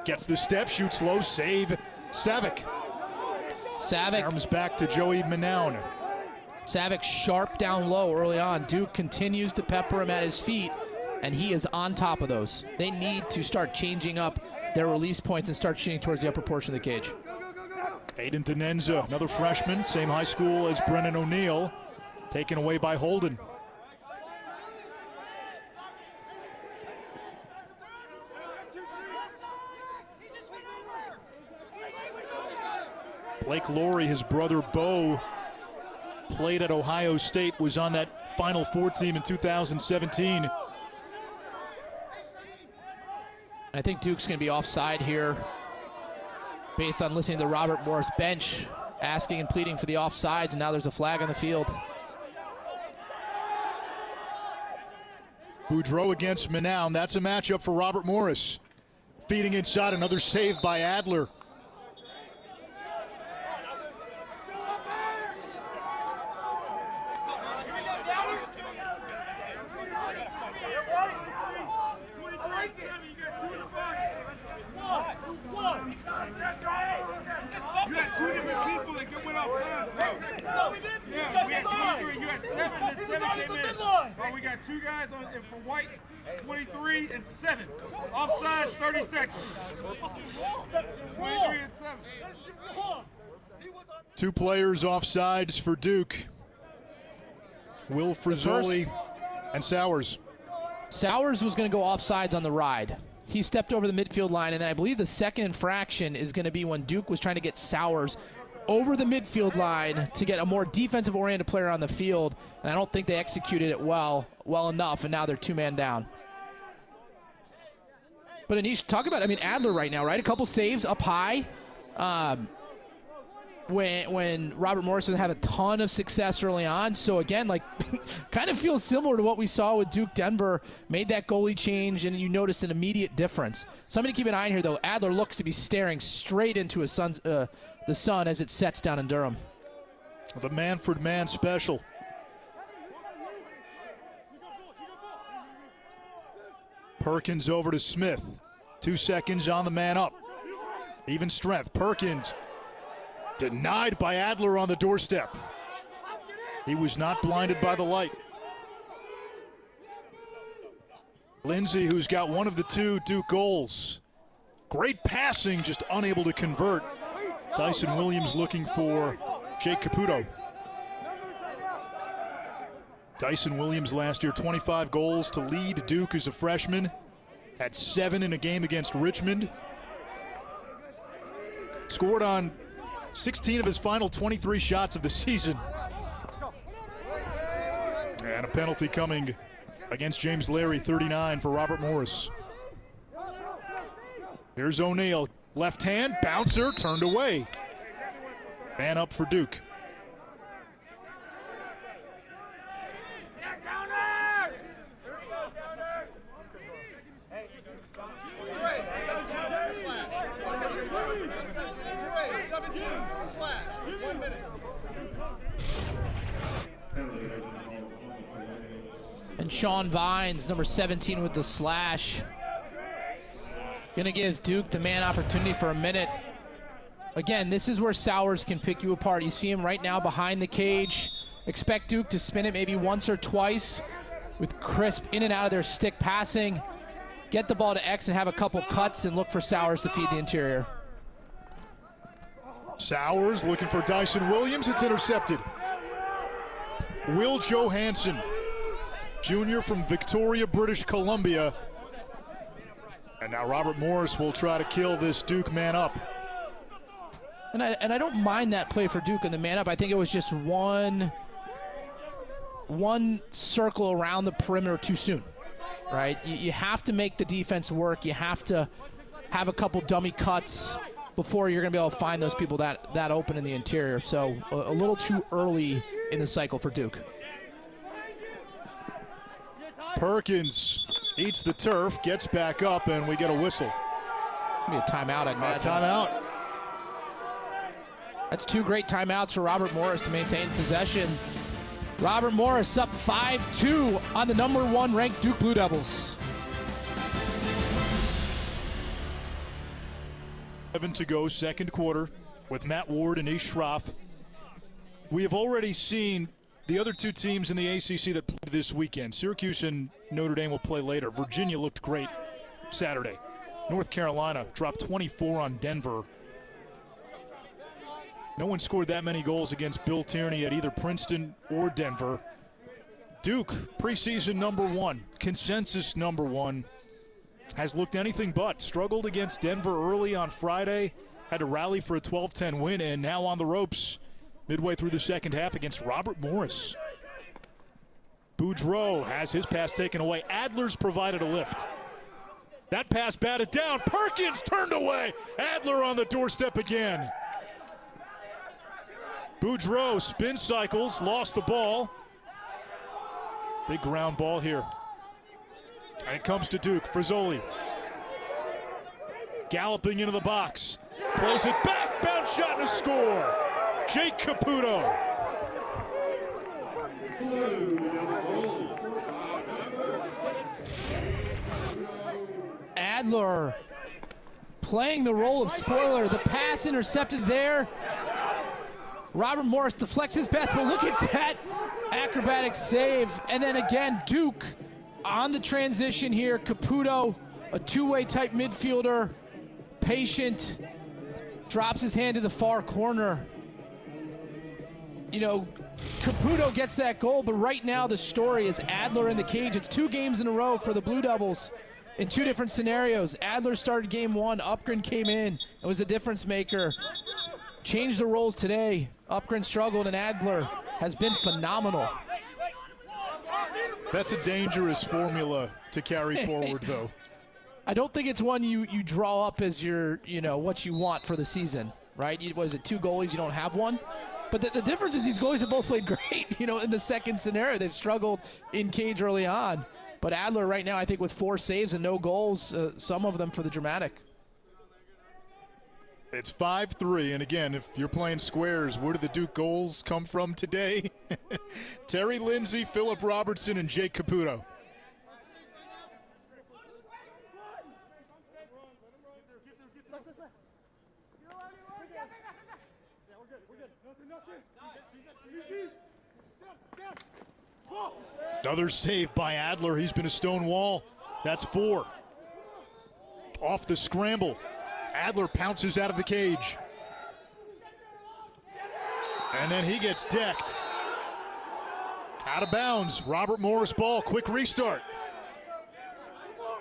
gets the step, shoots low, save. Savic. Arms back to Joey Manown. Savic sharp down low early on. Duke continues to pepper him at his feet, and he is on top of those. They need to start changing up their release points and start shooting towards the upper portion of the cage. Aiden Denenza, another freshman, same high school as Brennan O'Neal, taken away by Holden. Blake Laurie, his brother Bo, played at Ohio State, was on that Final Four team in 2017. I think Duke's going to be offside here based on listening to the Robert Morris bench asking and pleading for the offsides, and now there's a flag on the field. Boudreau against Manown. That's a matchup for Robert Morris. Feeding inside, another save by Adler. You had 2 different people that went off sides, coach. No, we didn't. Yeah, we had 23. You had 7, and 7 came in. Oh, we got 2 guys on for White, 23 and 7. Offsides, 30 seconds. 23 and 7. 2 players offsides for Duke. Will Frizzoli and Sowers. Sowers was going to go offsides on the ride. He stepped over the midfield line, and then I believe the second infraction is going to be when Duke was trying to get Sowers over the midfield line to get a more defensive-oriented player on the field, and I don't think they executed it well enough, and now they're 2-man down. But Anish, talk about, Adler right now, right? A couple saves up high. When Robert Morris would have a ton of success early on. So again, kind of feels similar to what we saw with Duke Denver. Made that goalie change, and you notice an immediate difference. Somebody to keep an eye on here, though. Adler looks to be staring straight into the sun as it sets down in Durham. The Manfred man special. Perkins over to Smith. 2 seconds on the man up. Even strength. Perkins denied by Adler on the doorstep. He was not blinded by the light. Lindsay, who's got one of the 2 Duke goals. Great passing, just unable to convert. Dyson Williams looking for Jake Caputo. Dyson Williams last year, 25 goals to lead Duke as a freshman. Had 7 in a game against Richmond. Scored on 16 of his final 23 shots of the season. And a penalty coming against James Larry, 39 for Robert Morris. Here's O'Neal, left hand, bouncer, turned away. Man up for Duke. And Sean Vines, number 17 with the slash. Gonna give Duke the man opportunity for a minute. Again, this is where Sowers can pick you apart. You see him right now behind the cage. Expect Duke to spin it maybe once or twice with crisp in and out of their stick passing. Get the ball to X and have a couple cuts and look for Sowers to feed the interior. Sowers looking for Dyson Williams. It's intercepted. Will Johansson, junior from Victoria, British Columbia. And now Robert Morris will try to kill this Duke man up. And I don't mind that play for Duke in the man up. I think it was just one circle around the perimeter too soon, right? You have to make the defense work. You have to have a couple dummy cuts before you're going to be able to find those people that open in the interior. So a little too early in the cycle for Duke. Perkins eats the turf, gets back up, and we get a whistle. Be a timeout, I'd imagine. Timeout. That's two great timeouts for Robert Morris to maintain possession. Robert Morris up 5-2 on the number 1 ranked Duke Blue Devils. 7 to go, second quarter, with Matt Ward and Ish Shroff. We have already seen the other two teams in the ACC that played this weekend. Syracuse and Notre Dame will play later. Virginia looked great Saturday. North Carolina dropped 24 on Denver. No one scored that many goals against Bill Tierney at either Princeton or Denver. Duke, preseason number 1, consensus number 1, has looked anything but. Struggled against Denver early on Friday, had to rally for a 12-10 win, and now on the ropes midway through the second half against Robert Morris. Boudreau has his pass taken away. Adler's provided a lift. That pass batted down. Perkins turned away. Adler on the doorstep again. Boudreau spin cycles, lost the ball. Big ground ball here. And it comes to Duke. Frizzoli galloping into the box. Plays it back. Bounce shot and a score. Jake Caputo. Adler playing the role of spoiler. The pass intercepted there. Robert Morris deflects his pass, but look at that acrobatic save. And then again, Duke on the transition here. Caputo, a two-way type midfielder, patient, drops his hand to the far corner. You know, Caputo gets that goal, but right now the story is Adler in the cage. It's 2 games in a row for the Blue Devils in 2 different scenarios. Adler started game 1, Upgren came in and was a difference maker. Changed the roles today. Upgren struggled and Adler has been phenomenal. That's a dangerous formula to carry forward, though. I don't think it's one you draw up as your, what you want for the season, right? What is it, 2 goalies, you don't have one? But the difference is these goalies have both played great. In the second scenario, they've struggled in cage early on. But Adler right now, I think with 4 saves and no goals, some of them for the dramatic. It's 5-3, and again, if you're playing squares, where do the Duke goals come from today? Terry Lindsay, Philip Robertson, and Jake Caputo. Another save by Adler. He's been a stone wall. That's 4. Off the scramble. Adler pounces out of the cage. And then he gets decked. Out of bounds. Robert Morris ball. Quick restart.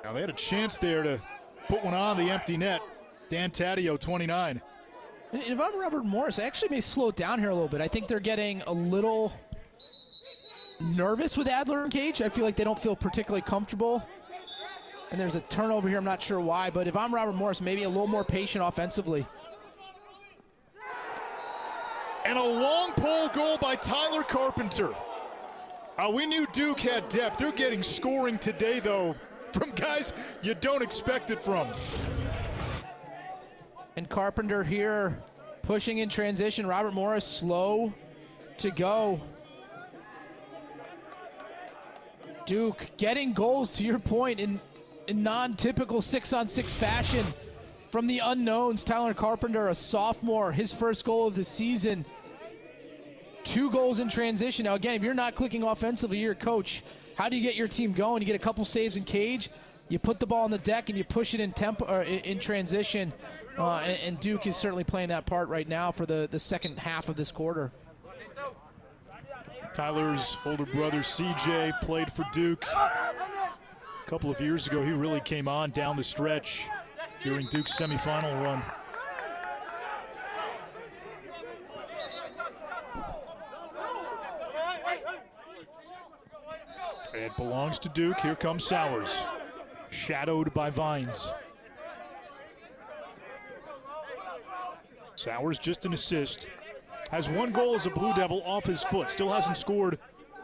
Now they had a chance there to put one on the empty net. Dan Taddeo, 29. And if I'm Robert Morris, I actually may slow it down here a little bit. I think they're getting a little nervous with Adler in cage. I feel like they don't feel particularly comfortable. And there's a turnover here, I'm not sure why, but if I'm Robert Morris, maybe a little more patient offensively. And a long pole goal by Tyler Carpenter. We knew Duke had depth. They're getting scoring today, though, from guys you don't expect it from. And Carpenter here pushing in transition. Robert Morris slow to go. Duke getting goals, to your point, in non-typical 6-on-6 fashion from the unknowns. Tyler Carpenter, a sophomore, his first goal of the season. 2 goals in transition. Now, again, if you're not clicking offensively, you're a coach. How do you get your team going? You get a couple saves in cage, you put the ball on the deck, and you push it in tempo or in transition. And Duke is certainly playing that part right now for the second half of this quarter. Tyler's older brother, CJ, played for Duke. A couple of years ago, he really came on down the stretch during Duke's semifinal run. It belongs to Duke. Here comes Sowers, shadowed by Vines. Sowers just an assist. Has 1 goal as a Blue Devil off his foot. Still hasn't scored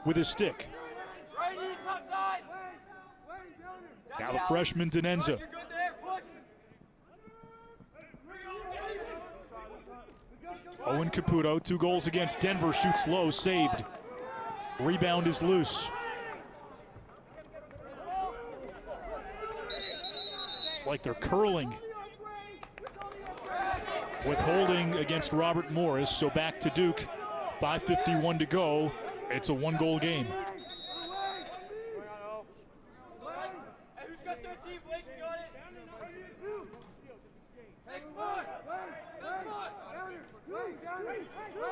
with his stick. Now the freshman, Denenza. Owen Caputo, 2 goals against Denver, shoots low, saved. Rebound is loose. It's like they're curling. Withholding against Robert Morris, so back to Duke. 5:51 to go. It's a 1-goal game.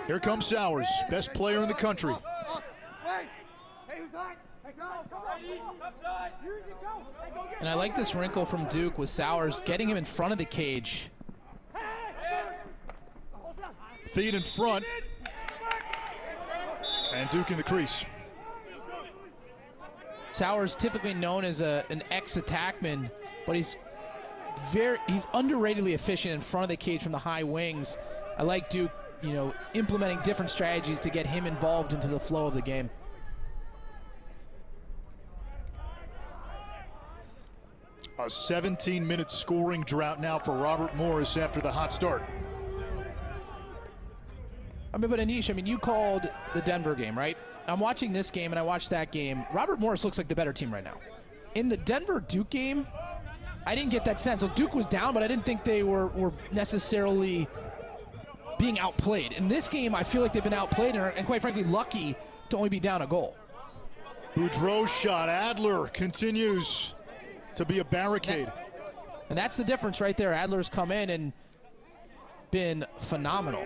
Here comes Sowers, best player in the country. And I like this wrinkle from Duke with Sowers, getting him in front of the cage. Feet in front. And Duke in the crease. Sowers typically known as an ex-attackman, but he's underratedly efficient in front of the cage from the high wings. I like Duke, implementing different strategies to get him involved into the flow of the game. A 17-minute scoring drought now for Robert Morris after the hot start. But Anish, you called the Denver game, right? I'm watching this game and I watched that game. Robert Morris looks like the better team right now. In the Denver-Duke game, I didn't get that sense. So Duke was down, but I didn't think they were necessarily being outplayed. In this game, I feel like they've been outplayed and quite frankly, lucky to only be down a goal. Boudreau's shot. Adler continues to be a barricade. And that's the difference right there. Adler's come in and been phenomenal.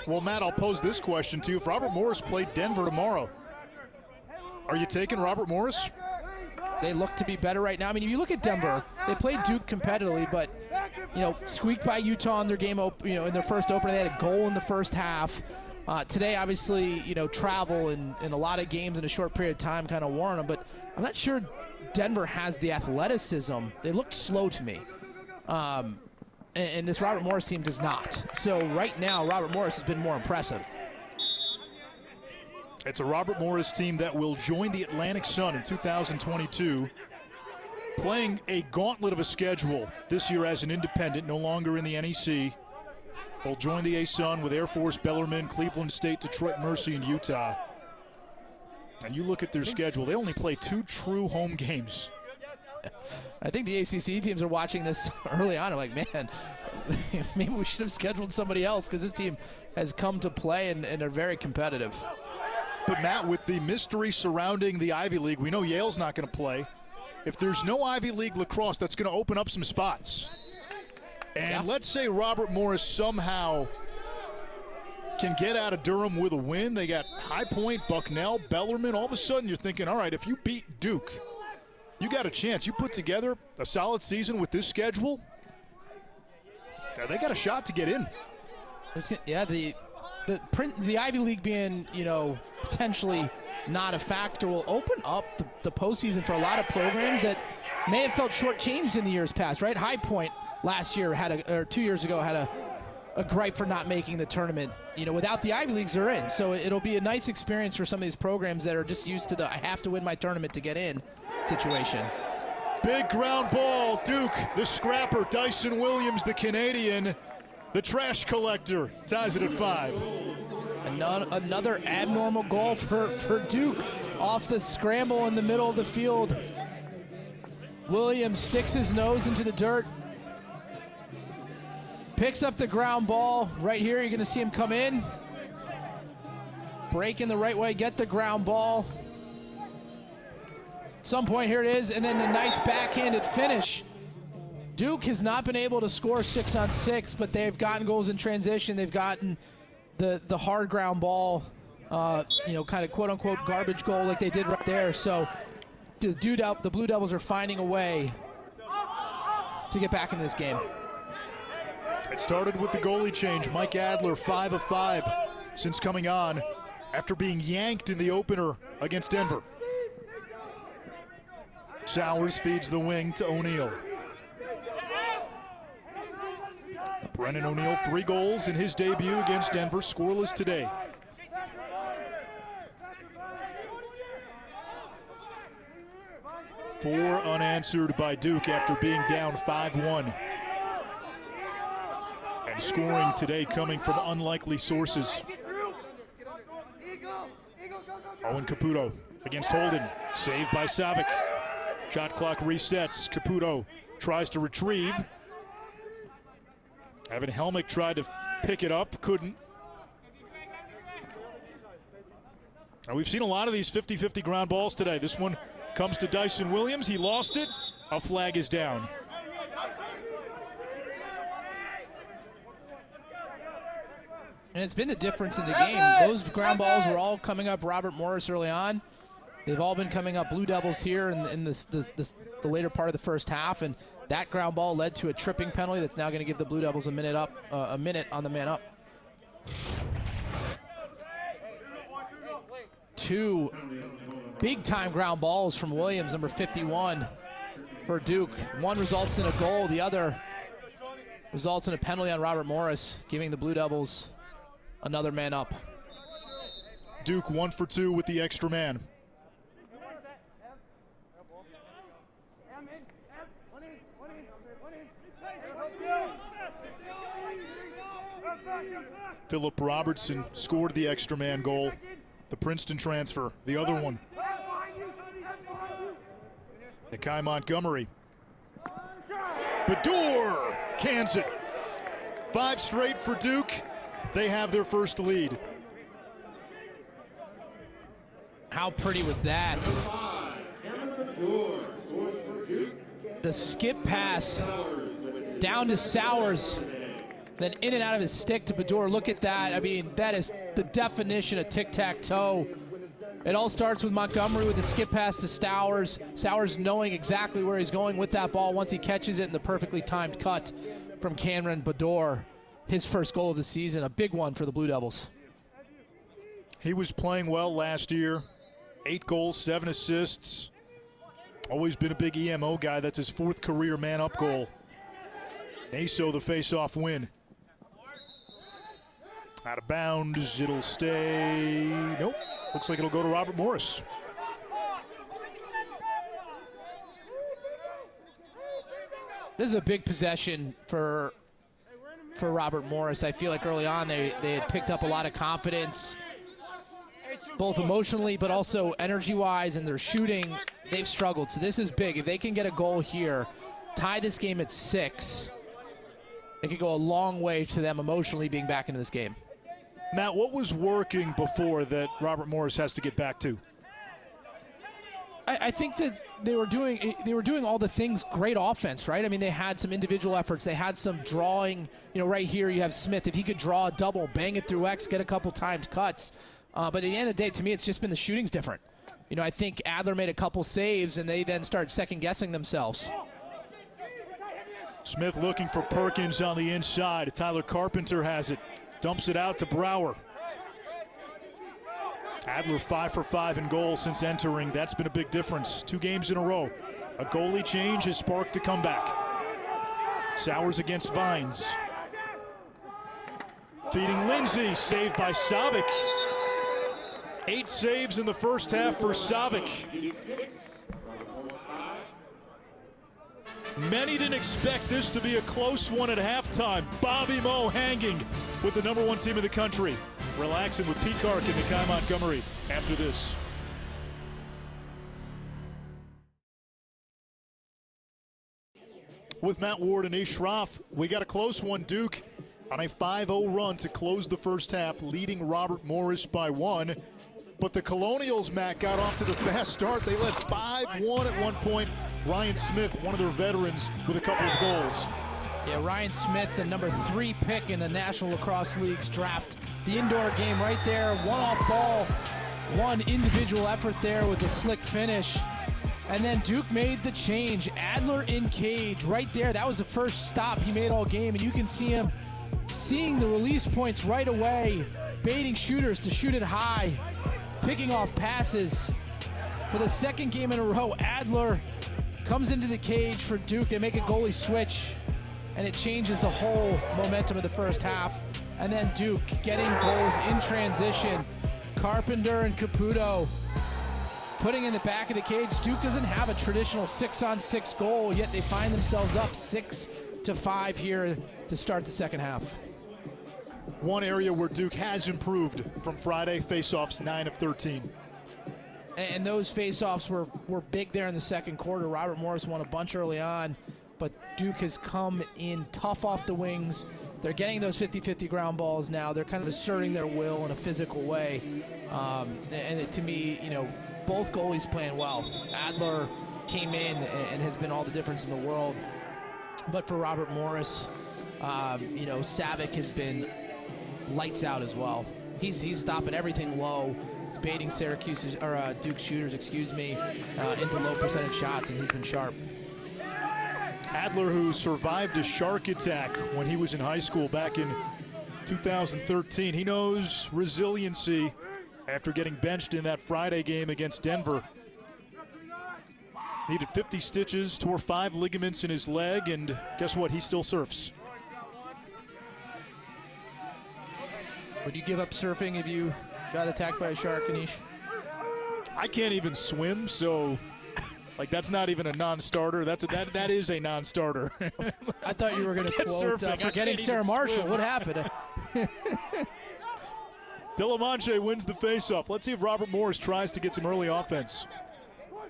Well, Matt, I'll pose this question to you. If Robert Morris played Denver tomorrow, are you taking Robert Morris? They look to be better right now. If you look at Denver, they played Duke competitively, but squeaked by Utah in their game, in their first opener. They had a goal in the first half. Today, obviously, travel and a lot of games in a short period of time kind of warn them, but I'm not sure Denver has the athleticism. They looked slow to me. And this Robert Morris team does not. So right now, Robert Morris has been more impressive. It's a Robert Morris team that will join the Atlantic Sun in 2022, playing a gauntlet of a schedule this year as an independent, no longer in the NEC. They'll join the A-Sun with Air Force, Bellarmine, Cleveland State, Detroit Mercy, and Utah. And you look at their schedule, they only play 2 true home games. I think the ACC teams are watching this early on. I'm like, man, maybe we should have scheduled somebody else because this team has come to play and are very competitive. But Matt, with the mystery surrounding the Ivy League, we know Yale's not going to play. If there's no Ivy League lacrosse, that's going to open up some spots. And let's say Robert Morris somehow can get out of Durham with a win. They got High Point, Bucknell, Bellarmine. All of a sudden you're thinking, all right, if you beat Duke, you got a chance. You put together a solid season with this schedule, they got a shot to get in. Yeah, the Ivy League being, potentially not a factor will open up the postseason for a lot of programs that may have felt shortchanged in the years past, right? High Point last year or 2 years ago had a gripe for not making the tournament. Without the Ivy Leagues, they're in. So it'll be a nice experience for some of these programs that are just used to I have to win my tournament to get in situation. Big ground ball. Duke, the scrapper. Dyson Williams, the Canadian, the trash collector, ties it at 5. Another abnormal goal for Duke off the scramble in the middle of the field. Williams sticks his nose into the dirt. Picks up the ground ball. Right here, you're going to see him come in. Break in the right way, get the ground ball. At some point, here it is, and then the nice backhanded finish. Duke has not been able to score 6-on-6, but they've gotten goals in transition. They've gotten the hard ground ball, kind of quote-unquote garbage goal like they did right there. So the Blue Devils are finding a way to get back into this game. It started with the goalie change. Mike Adler, 5 of 5 since coming on after being yanked in the opener against Denver. Sowers feeds the wing to O'Neal. Brennan O'Neal, 3 goals in his debut against Denver, scoreless today. Four unanswered by Duke after being down 5-1. And scoring today coming from unlikely sources. Owen Caputo against Holden, saved by Savic. Shot clock resets. Caputo tries to retrieve. Evan Helmick tried to pick it up, couldn't. Now we've seen a lot of these 50-50 ground balls today. This one comes to Dyson Williams. He lost it. A flag is down. And it's been the difference in the game. Those ground balls were all coming up Robert Morris early on. They've all been coming up Blue Devils here in the later part of the first half, and that ground ball led to a tripping penalty that's now going to give the Blue Devils a minute on the man up. 2 big-time ground balls from Williams, number 51, for Duke. One results in a goal. The other results in a penalty on Robert Morris, giving the Blue Devils another man up. Duke 1 for 2 with the extra man. Philip Robertson scored the extra man goal. The Princeton transfer, the other one. Nakai Montgomery. Baddour cans it. 5 straight for Duke. They have their first lead. How pretty was that? The skip pass down to Sowers, then in and out of his stick to Baddour. Look at that. I mean, that is the definition of tic-tac-toe. It all starts with Montgomery with the skip pass to Sowers. Sowers knowing exactly where he's going with that ball once he catches it, and the perfectly timed cut from Cameron Baddour. His first goal of the season, a big one for the Blue Devils. He was playing well last year. 8 goals, 7 assists. Always been a big EMO guy. That's his 4th career man-up goal. Naso the face-off win. Out of bounds, it'll stay. Nope, looks like it'll go to Robert Morris. This is a big possession for Robert Morris. I feel like early on they had picked up a lot of confidence, both emotionally but also energy-wise, and their shooting, they've struggled. So this is big. If they can get a goal here, tie this game at 6, it could go a long way to them emotionally being back into this game. Matt, what was working before that Robert Morris has to get back to? I think that they were doing all the things great offense, right? I mean, they had some individual efforts. They had some drawing. Right here you have Smith. If he could draw a double, bang it through X, get a couple timed cuts. But at the end of the day, to me, it's just been the shooting's different. I think Adler made a couple saves, and they then start second-guessing themselves. Smith looking for Perkins on the inside. Tyler Carpenter has it. Dumps it out to Brower. Adler 5 for 5 in goal since entering. That's been a big difference. 2 games in a row. A goalie change has sparked a comeback. Sowers against Vines. Feeding Lindsay, saved by Savic. 8 saves in the first half for Savic. Many didn't expect this to be a close one at halftime. Bobby Moe hanging with the #1 team in the country. Relaxing with Peacock and Nakai Montgomery after this. With Matt Ward and Ish Shroff, we got a close one. Duke on a 5-0 run to close the first half, leading Robert Morris by 1. But the Colonials, Matt, got off to the fast start. They led 5-1 at one point. Ryan Smith, one of their veterans, with a couple of goals. Yeah, Ryan Smith, the number 3 pick in the National Lacrosse League's draft. The indoor game right there, one off ball, one individual effort there with a slick finish. And then Duke made the change. Adler in cage right there. That was the first stop he made all game, and you can see him seeing the release points right away, baiting shooters to shoot it high, picking off passes. For the second game in a row, Adler comes into the cage for Duke. They make a goalie switch, and it changes the whole momentum of the first half. And then Duke getting goals in transition. Carpenter and Caputo putting in the back of the cage. Duke doesn't have a traditional 6-on-6 goal, yet they find themselves up 6-5 here to start the second half. One area where Duke has improved from Friday, faceoffs 9 of 13. And those faceoffs were big there in the second quarter. Robert Morris won a bunch early on, but Duke has come in tough off the wings. They're getting those 50-50 ground balls now. They're kind of asserting their will in a physical way. To me, you know, both goalies playing well. Adler came in and has been all the difference in the world. But for Robert Morris, you know, Savic has been lights out as well. He's stopping everything low. He's baiting Duke shooters, into low percentage shots, and he's been sharp. Adler, who survived a shark attack when he was in high school back in 2013. He knows resiliency after getting benched in that Friday game against Denver. Needed 50 stitches, tore 5 ligaments in his leg, and guess what? He still surfs. Would you give up surfing if you got attacked by a shark, Anish? I can't even swim, so like that's not even a non-starter. That is a non-starter. I thought you were going to quote forgetting Sarah Marshall. Swim. What happened? Delamanche wins the faceoff. Let's see if Robert Morris tries to get some early offense.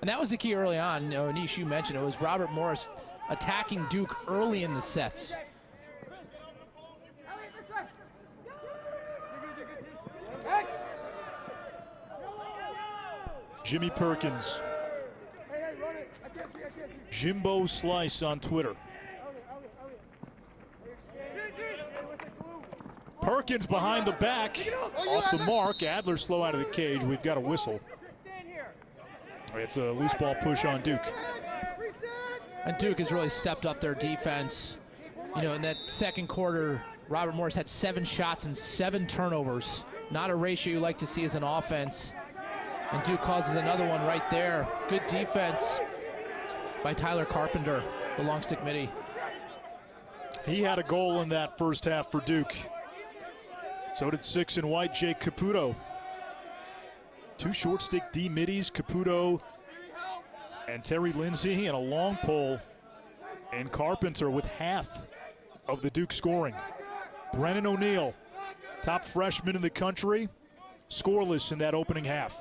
And that was the key early on. You know, Anish, you mentioned it was Robert Morris attacking Duke early in the sets. Jimmy Perkins. Jimbo Slice on Twitter. Perkins behind the back, off the mark. Adler slow out of the cage. We've got a whistle. It's a loose ball push on Duke. And Duke has really stepped up their defense. You know, in that second quarter, Robert Morris had 7 shots and 7 turnovers. Not a ratio you like to see as an offense. And Duke causes another one right there. Good defense by Tyler Carpenter, the long stick midi. He had a goal in that first half for Duke. So did 6 in white, Jake Caputo. 2 short stick D middies, Caputo and Terry Lindsay, and a long pole. And Carpenter with half of the Duke scoring. Brennan O'Neill, top freshman in the country, scoreless in that opening half.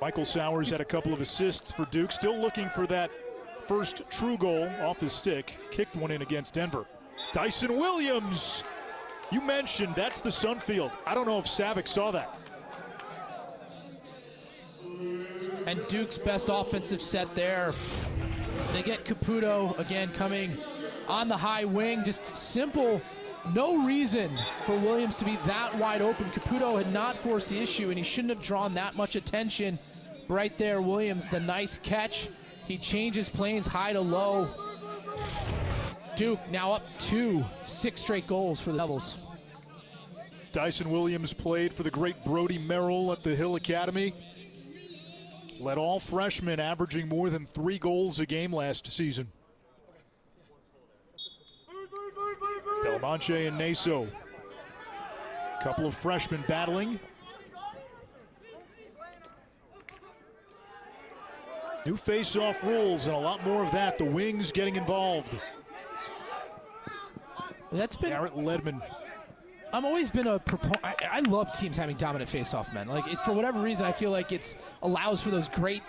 Michael Sowers had a couple of assists for Duke, still looking for that first true goal off his stick. Kicked one in against Denver. Dyson Williams, you mentioned that's the Sunfield. I don't know if Savic saw that. And Duke's best offensive set there. They get Caputo again coming on the high wing. Just simple, no reason for Williams to be that wide open. Caputo had not forced the issue, and he shouldn't have drawn that much attention. Right there, Williams, the nice catch. He changes planes high to low. Duke now up 2, 6 straight goals for the Devils. Dyson Williams played for the great Brody Merrill at the Hill Academy. Led all freshmen, averaging more than 3 goals a game last season. Delamanche and Naso. Couple of freshmen battling. New face-off rules and a lot more of that. The wings getting involved. That's been Garrett Ledman. I've always been a proponent. I love teams having dominant face-off men. Like, for whatever reason, I feel like it allows for those great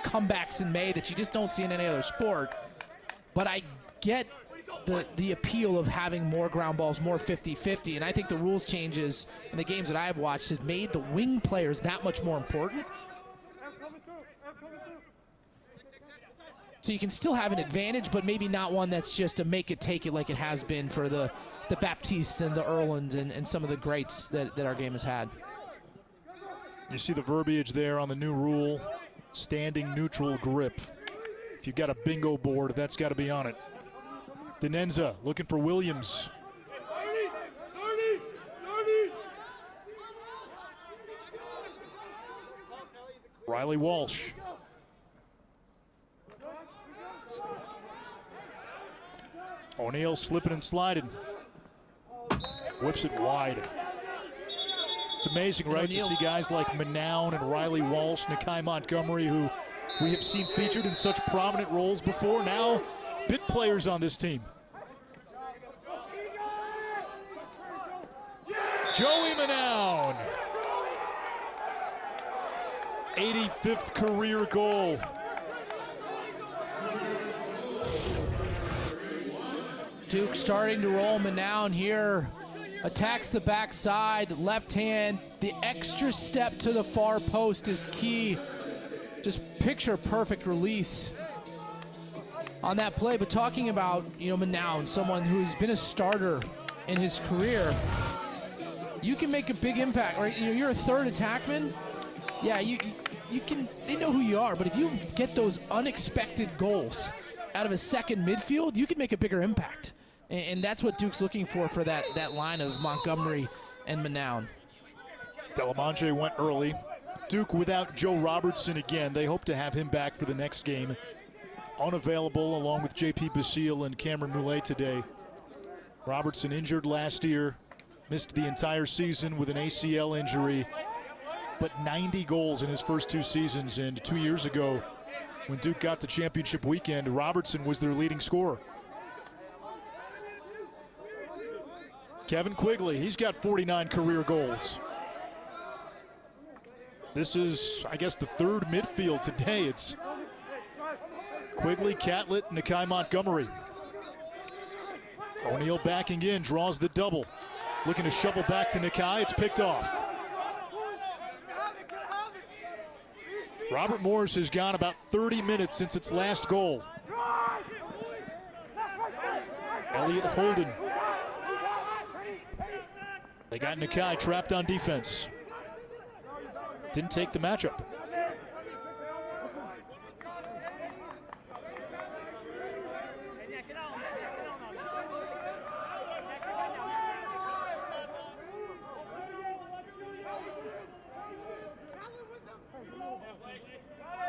comebacks in May that you just don't see in any other sport. But I get the appeal of having more ground balls, more 50-50, and I think the rules changes in the games that I've watched has made the wing players that much more important. So you can still have an advantage, but maybe not one that's just a make it take it like it has been for the Baptistes and the Erlands and some of the greats that our game has had. You see the verbiage there on the new rule, standing neutral grip. If you've got a bingo board, that's got to be on it. Denenza looking for Williams. Riley Walsh. O'Neal slipping and sliding. Whips it wide. It's amazing, right, to see guys like Manown and Riley Walsh, Nakai Montgomery, who we have seen featured in such prominent roles before, now bit players on this team. Joey Manown. 85th career goal. Duke starting to roll. Manown here attacks the backside, left hand. The extra step to the far post is key. Just picture perfect release on that play. But talking about, Manown, someone who's been a starter in his career, you can make a big impact, right? You're a third attackman. Yeah, you can. They know who you are, but if you get those unexpected goals out of a second midfield, you can make a bigger impact. And that's what Duke's looking for that line of Montgomery and Manown. Delamonte went early. Duke without Joe Robertson again. They hope to have him back for the next game. Unavailable along with J.P. Basile and Cameron Moulet today. Robertson injured last year, missed the entire season with an ACL injury, but 90 goals in his first 2 seasons. And 2 years ago, when Duke got to championship weekend, Robertson was their leading scorer. Kevin Quigley, he's got 49 career goals. This is, I guess, the third midfield today. It's Quigley, Catlett, Nakai Montgomery. O'Neal backing in, draws the double. Looking to shovel back to Nakai, it's picked off. Robert Morris has gone about 30 minutes since its last goal. Elliot Holden. They got Nakai trapped on defense. Didn't take the matchup.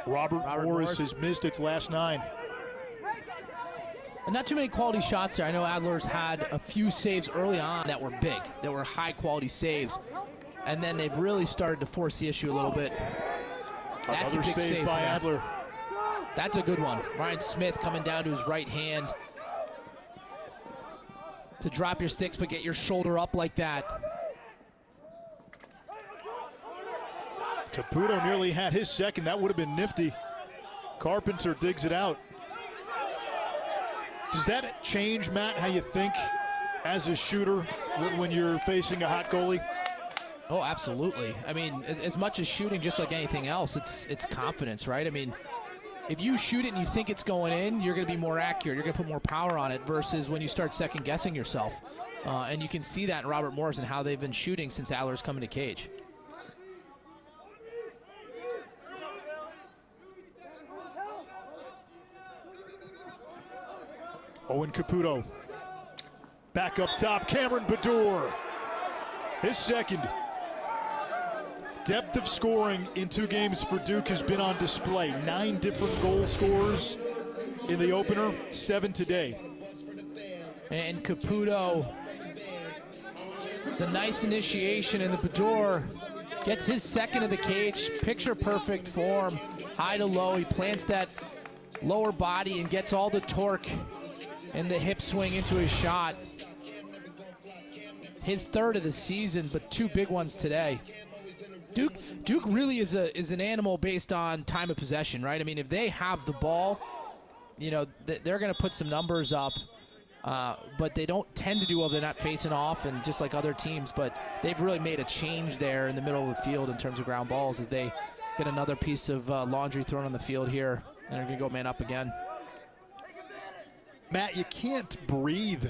Robert Morris has missed its last 9. And not too many quality shots there. I know Adler's had a few saves early on that were big, that were high-quality saves. And then they've really started to force the issue a little bit. That's Another a big save by Adler. That's a good one. Ryan Smith coming down to his right hand to drop your sticks but get your shoulder up like that. Caputo nearly had his second. That would have been nifty. Carpenter digs it out. Does that change, Matt, how you think as a shooter when you're facing a hot goalie? Oh, absolutely. I mean, as much as shooting, just like anything else, it's confidence, right? I mean, if you shoot it and you think it's going in, you're going to be more accurate. You're going to put more power on it versus when you start second-guessing yourself. And you can see that in Robert Morris and how they've been shooting since Adler's coming to Cage. Owen Caputo. Back up top, Cameron Baddour. His second. Depth of scoring in 2 games for Duke has been on display. 9 different goal scorers in the opener, 7 today. And Caputo, the nice initiation, and the Baddour gets his second of the Cage. Picture perfect form, high to low. He plants that lower body and gets all the torque and the hip swing into his shot. his third of the season, but 2 big ones today. Duke really is an animal based on time of possession, right? I mean, if they have the ball, you know, they're going to put some numbers up, but they don't tend to do well. They're not facing off, and just like other teams, but they've really made a change there in the middle of the field in terms of ground balls as they get another piece of laundry thrown on the field here, and they're going to go man up again. Matt, you can't breathe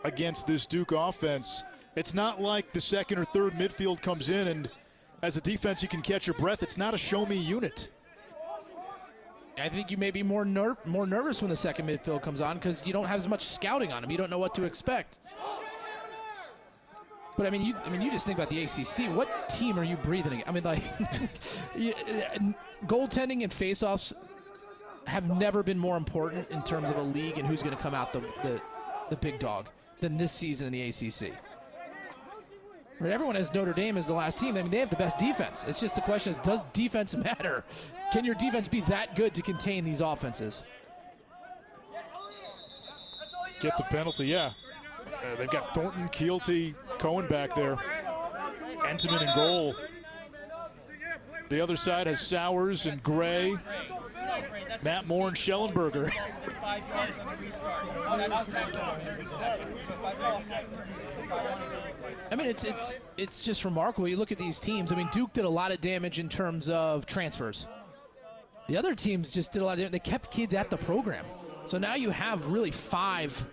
against this Duke offense. It's not like the second or third midfield comes in and as a defense you can catch your breath. It's not a show-me unit. I think you may be more nervous when the second midfield comes on because you don't have as much scouting on them. You don't know what to expect. But I mean, you just think about the ACC. What team are you breathing against? I mean, like, goaltending and faceoffs have never been more important in terms of a league and who's going to come out the big dog than this season in the ACC. Right, everyone has Notre Dame as the last team. I mean, they have the best defense. It's just the question is, does defense matter? Can your defense be that good to contain these offenses? Get the penalty, yeah. They've got Thornton, Keelty, Cohen back there. Entenmann in goal. The other side has Sowers and Gray. Matt Moore and Schellenberger. I mean, it's just remarkable. You look at these teams. I mean, Duke did a lot of damage in terms of transfers. The other teams just did a lot of damage. They kept kids at the program. So now you have really 5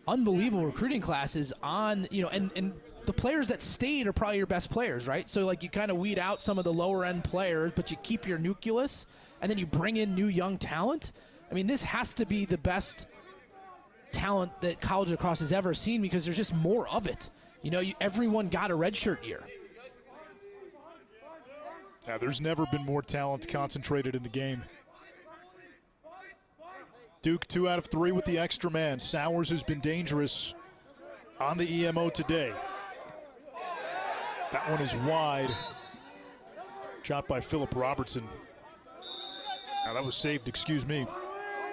unbelievable recruiting classes on, you know, and the players that stayed are probably your best players, right? So, like, you kind of weed out some of the lower-end players, but you keep your nucleus, and then you bring in new young talent. I mean, this has to be the best talent that college lacrosse has ever seen because there's just more of it. You know, everyone got a redshirt year. Yeah, there's never been more talent concentrated in the game. Duke 2 out of 3 with the extra man. Sowers has been dangerous on the EMO today. That one is wide. Shot by Philip Robertson. Now that was saved, excuse me.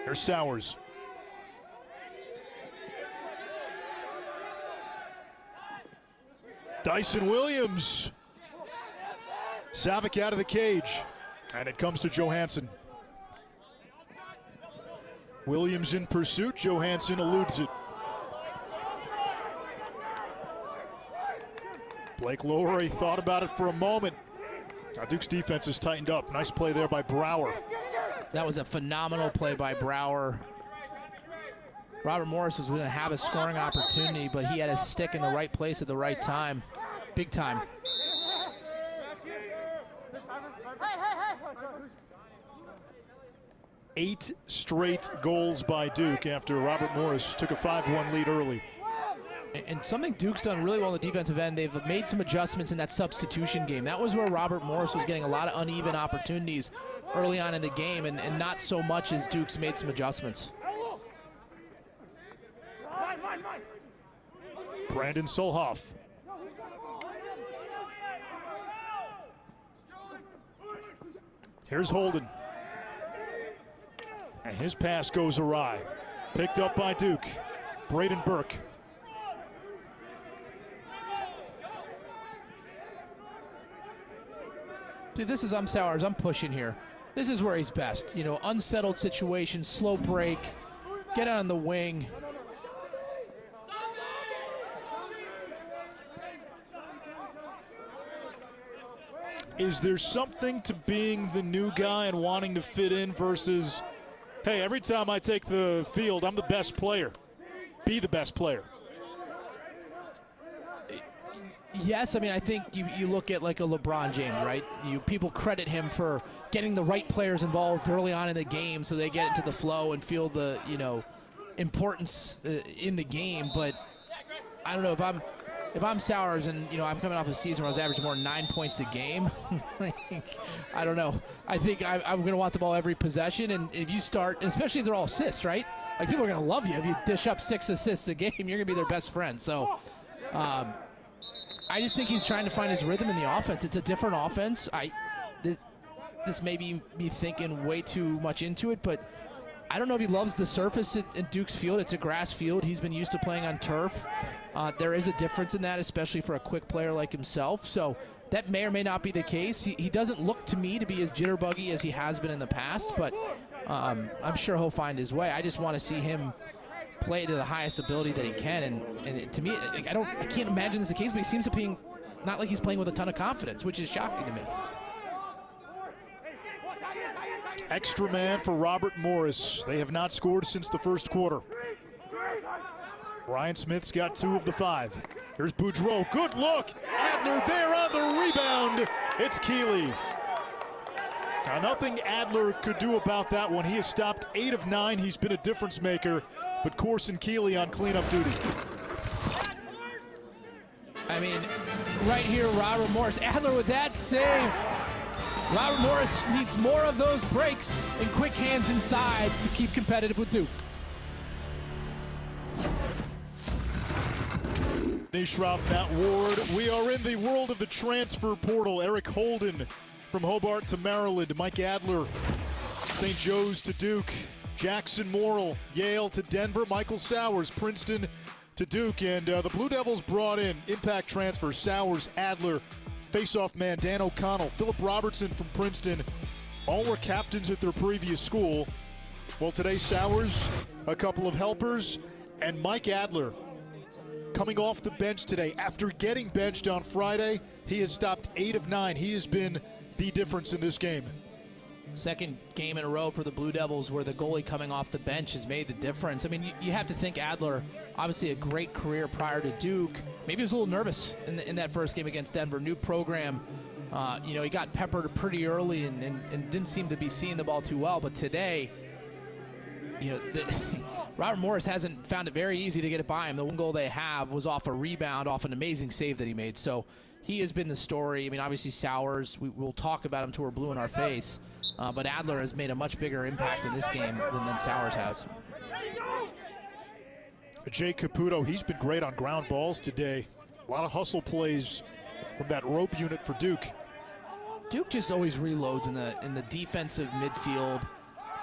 There's Sowers. Dyson Williams. Savick out of the cage. And it comes to Johansson. Williams in pursuit. Johansson eludes it. Blake Lowery thought about it for a moment. Now Duke's defense is tightened up. Nice play there by Brower. That was a phenomenal play by Brower. Robert Morris was going to have a scoring opportunity, but he had his stick in the right place at the right time. Big time. Eight straight goals by Duke after Robert Morris took a 5-1 lead early. And something Duke's done really well on the defensive end, they've made some adjustments in that substitution game. That was where Robert Morris was getting a lot of uneven opportunities early on in the game, and not so much as Duke's made some adjustments. Brandon Solhoff. Here's Holden. And his pass goes awry. Picked up by Duke. Braden Burke. Dude, this is Sowers. I'm pushing here. This is where he's best. You know, unsettled situation, slow break, get on the wing. Is there something to being the new guy and wanting to fit in versus, hey, every time I take the field, I'm the best player. Be the best player. Yes, I mean, I think you look at like a LeBron James, right? People credit him for getting the right players involved early on in the game so they get into the flow and feel the, you know, importance in the game. But I don't know if I'm Sowers and, you know, I'm coming off a season where I was averaging more than 9 points a game. I don't know. I think I'm going to want the ball every possession. And if you start, and especially if they're all assists, right? Like, people are going to love you. If you dish up 6 assists a game, you're going to be their best friend. So I just think he's trying to find his rhythm in the offense. It's a different offense. This may be me thinking way too much into it, but I don't know if he loves the surface at Duke's field. It's a grass field. He's been used to playing on turf. There is a difference in that, especially for a quick player like himself. So that may or may not be the case. He doesn't look to me to be as jitterbuggy as he has been in the past, but I'm sure he'll find his way. I just want to see him play to the highest ability that he can, and to me, I can't imagine this the case, but he seems to be not like he's playing with a ton of confidence, which is shocking to me. Extra man for Robert Morris. They have not scored since the first quarter. Ryan Smith's got 2 of the 5. Here's Boudreau. Good look. Adler there on the rebound. It's Keeley. Now, nothing Adler could do about that one. He has stopped 8 of 9. He's been a difference maker, but Corson Keeley on cleanup duty. I mean, right here, Robert Morris. Adler with that save. Robert Morris needs more of those breaks and quick hands inside to keep competitive with Duke. Nishroff, Matt Ward. We are in the world of the transfer portal. Eric Holden from Hobart to Maryland. Mike Adler, St. Joe's to Duke. Jackson Morrill, Yale to Denver. Michael Sowers, Princeton to Duke. And the Blue Devils brought in impact transfers. Sowers, Adler, face-off man Dan O'Connell, Philip Robertson from Princeton. All were captains at their previous school. Well, today Sowers, a couple of helpers, and Mike Adler coming off the bench today. After getting benched on Friday, he has stopped 8 of 9. He has been the difference in this game. Second game in a row for the Blue Devils where the goalie coming off the bench has made the difference. I mean, you have to think Adler, obviously a great career prior to Duke. Maybe he was a little nervous in that first game against Denver. New program. He got peppered pretty early and didn't seem to be seeing the ball too well. But today, Robert Morris hasn't found it very easy to get it by him. The one goal they have was off a rebound, off an amazing save that he made. So he has been the story. I mean, obviously Sowers, we'll talk about him till we're blue in our face. But Adler has made a much bigger impact in this game than Sowers has. Jake Caputo, he's been great on ground balls today. A lot of hustle plays from that rope unit for Duke. Duke just always reloads in the defensive midfield,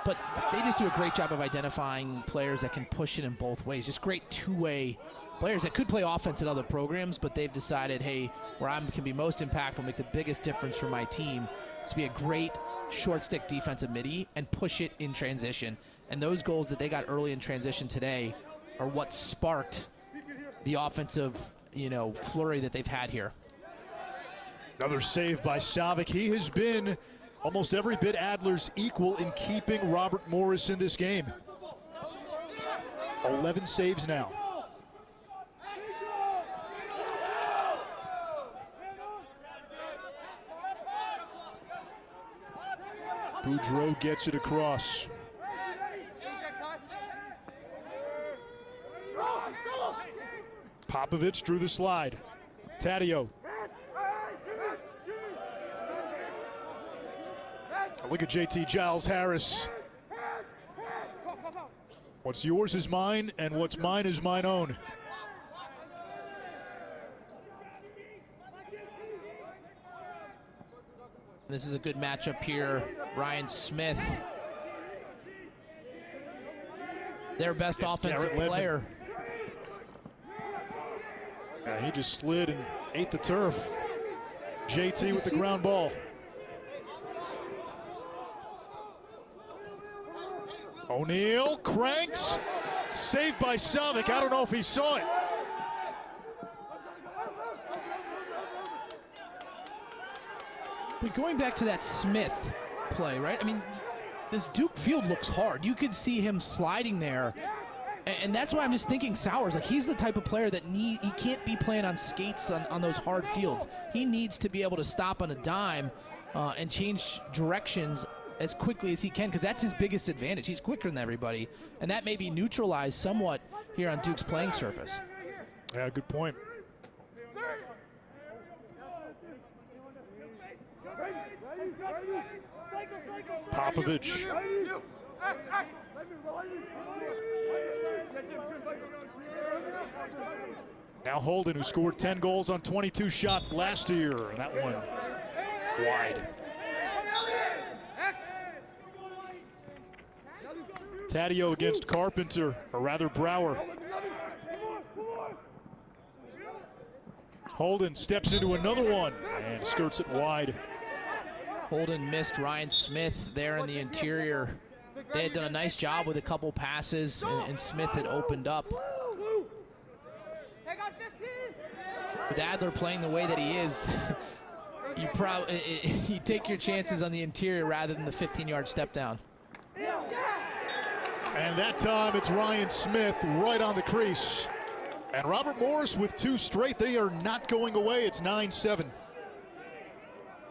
but they just do a great job of identifying players that can push it in both ways. Just great two-way players that could play offense at other programs, but they've decided, hey, where I can be most impactful, make the biggest difference for my team, is to be a great short stick defensive midi and push it in transition. And those goals that they got early in transition today are what sparked the offensive, flurry that they've had here. Another save by Savic. He has been almost every bit Adler's equal in keeping Robert Morris in this game. 11 saves now. Boudreau gets it across. Popovich drew the slide. Taddeo. Look at JT Giles Harris. What's yours is mine, and what's mine is mine own. This is a good matchup here. Ryan Smith, their best offensive player. Yeah, he just slid and ate the turf. JT with the ground ball. O'Neal cranks. Saved by Savic. I don't know if he saw it. But going back to that Smith play, right? I mean, this Duke field looks hard. You could see him sliding there. And that's why I'm just thinking Sowers, like he's the type of player that he can't be playing on skates on those hard fields. He needs to be able to stop on a dime and change directions as quickly as he can, because that's his biggest advantage. He's quicker than everybody, and that may be neutralized somewhat here on Duke's playing surface. Yeah, good point. Popovich. Now Holden, who scored 10 goals on 22 shots last year. That one wide. Taddeo against Carpenter, or rather Brower. Holden steps into another one and skirts it wide. Holden missed Ryan Smith there in the interior. They had done a nice job with a couple passes, and Smith had opened up. With Adler playing the way that he is, you take your chances on the interior rather than the 15-yard step down. And that time it's Ryan Smith right on the crease. And Robert Morris with 2 straight. They are not going away. It's 9-7.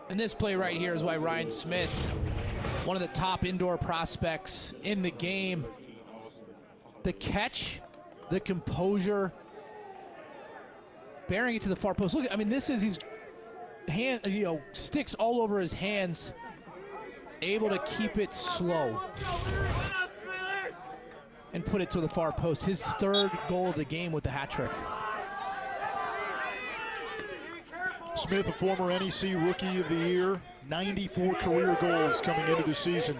And this play right here is why Ryan Smith, one of the top indoor prospects in the game, the catch, the composure, bearing it to the far post. Look, I mean, this is his hand, sticks all over his hands, able to keep it slow and put it to the far post. His 3rd goal of the game with the hat trick. Smith, a former NEC Rookie of the Year, 94 career goals coming into the season.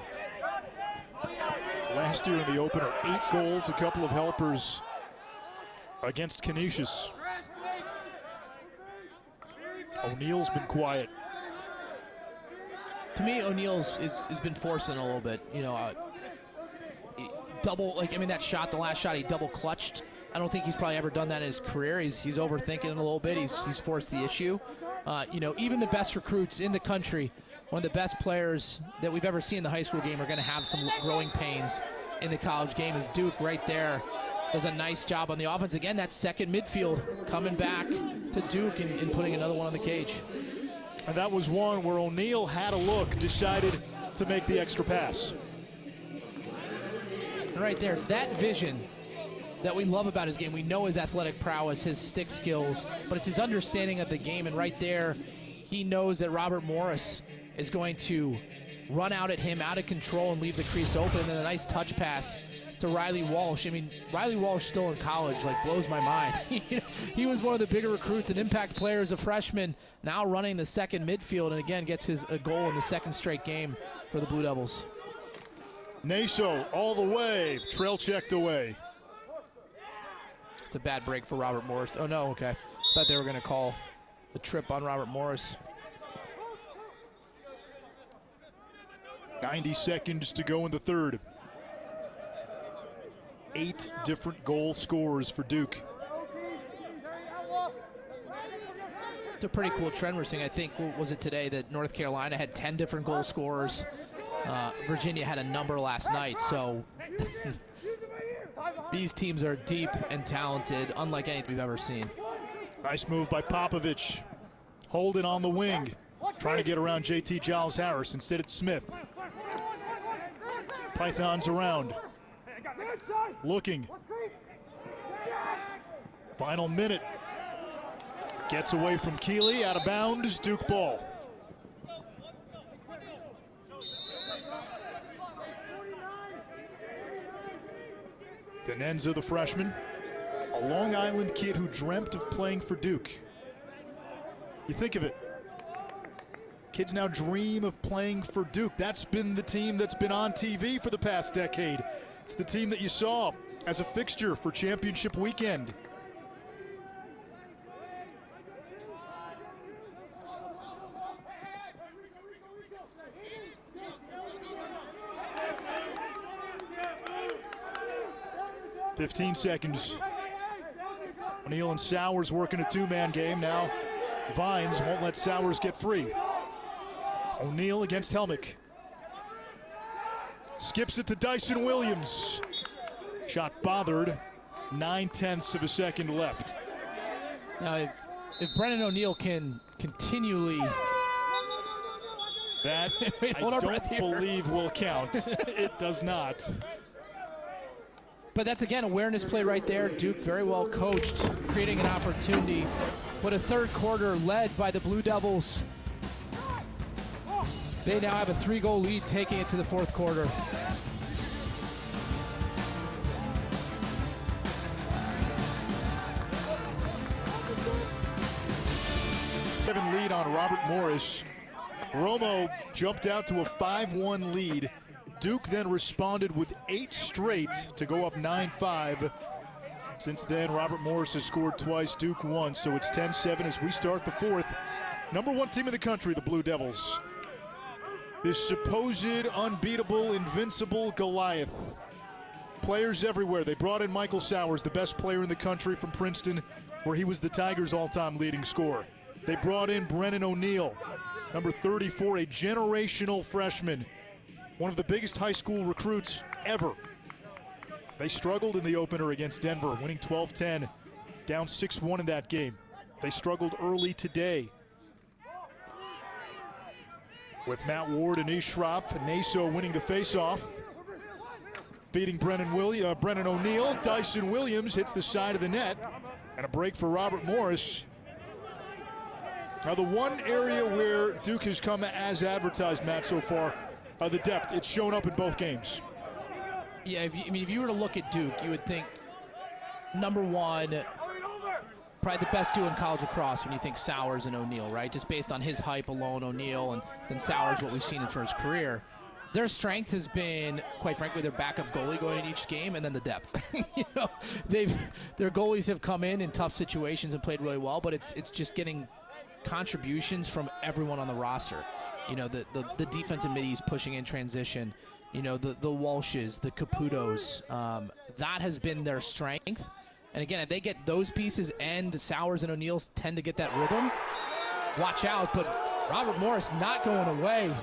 Last year in the opener, 8 goals, a couple of helpers against Canisius. O'Neill's been quiet. To me, O'Neill's has been forcing a little bit. That shot, the last shot, he double clutched. I don't think he's probably ever done that in his career. He's overthinking it a little bit. He's forced the issue. Even the best recruits in the country, one of the best players that we've ever seen in the high school game, are going to have some growing pains in the college game. Is Duke right there. Does a nice job on the offense. Again, that second midfield coming back to Duke and putting another one on the cage. And that was one where O'Neill had a look, decided to make the extra pass. And right there, it's that vision that we love about his game. We know his athletic prowess, his stick skills, but it's his understanding of the game. And right there, he knows that Robert Morris is going to run out at him, out of control, and leave the crease open. And then a nice touch pass to Riley Walsh. I mean, Riley Walsh still in college, blows my mind. He was one of the bigger recruits and impact players, a freshman, now running the second midfield, and again gets a goal in the 2nd straight game for the Blue Devils. Naso all the way, trail checked away. It's a bad break for Robert Morris. Oh no, okay. Thought they were gonna call the trip on Robert Morris. 90 seconds to go in the 3rd. 8 different goal scorers for Duke. It's a pretty cool trend we're seeing. I think, what was it today, that North Carolina had 10 different goal scorers. Virginia had a number last night, so these teams are deep and talented, unlike anything we've ever seen. Nice move by Popovich. Holden on the wing, trying to get around JT Giles Harris. Instead it's Smith. Pythons around. Looking. Final minute. Gets away from Keeley, out of bounds, Duke ball. Denenza, the freshman, a Long Island kid who dreamt of playing for Duke. You think of it. Kids now dream of playing for Duke. That's been the team that's been on TV for the past decade. It's the team that you saw as a fixture for championship weekend. "15 seconds. O'Neal and Sowers working a 2-man game. Now Vines won't let Sowers get free. O'Neal against Helmick. Skips it to Dyson Williams. Shot bothered. 9/10 of a second left. Now, if Brennan O'Neal can continually... That Wait, I hold our don't breath here. believe will count. It does not. But that's, again, awareness play right there. Duke very well coached, creating an opportunity. But a 3rd quarter led by the Blue Devils. They now have a 3-goal lead, taking it to the 4th quarter. Lead on Robert Morris. Romo jumped out to a 5-1 lead. Duke then responded with 8 straight to go up 9-5. Since then, Robert Morris has scored twice, Duke once, so it's 10-7 as we start the fourth. Number 1 team in the country, the Blue Devils. This supposed unbeatable, invincible Goliath. Players everywhere. They brought in Michael Sowers, the best player in the country from Princeton, where he was the Tigers' all-time leading scorer. They brought in Brennan O'Neill, number 34, a generational freshman, one of the biggest high school recruits ever. They struggled in the opener against Denver, winning 12-10, down 6-1 in that game. They struggled early today with Matt Ward and Ish Schroff, and Naso winning the faceoff. Feeding Brennan O'Neill. Dyson Williams hits the side of the net, and a break for Robert Morris. Now, the one area where Duke has come as advertised, Matt, so far, the depth. It's shown up in both games. Yeah, if you were to look at Duke, you would think, number one, probably the best duo in college lacrosse when you think Sowers and O'Neill, right? Just based on his hype alone, O'Neill, and then Sowers, what we've seen in for his career. Their strength has been, quite frankly, their backup goalie going in each game, and then the depth. Their goalies have come in tough situations and played really well, but it's just getting contributions from everyone on the roster. The defensive middies pushing in transition. The Walshes, the Caputos. That has been their strength. And again, if they get those pieces and Sowers and O'Neill tend to get that rhythm, watch out. But Robert Morris not going away.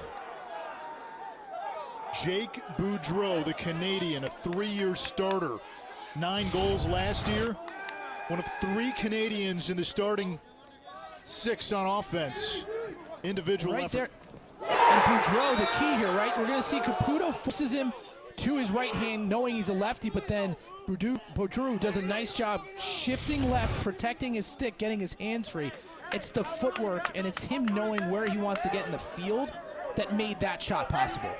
Jake Boudreau, the Canadian, a 3-year starter. 9 goals last year. One of 3 Canadians in the starting 6 on offense. Individual right effort. There. And Boudreau, the key here, right? We're going to see Caputo forces him to his right hand, knowing he's a lefty, but then Boudreau does a nice job shifting left, protecting his stick, getting his hands free. It's the footwork, and it's him knowing where he wants to get in the field that made that shot possible.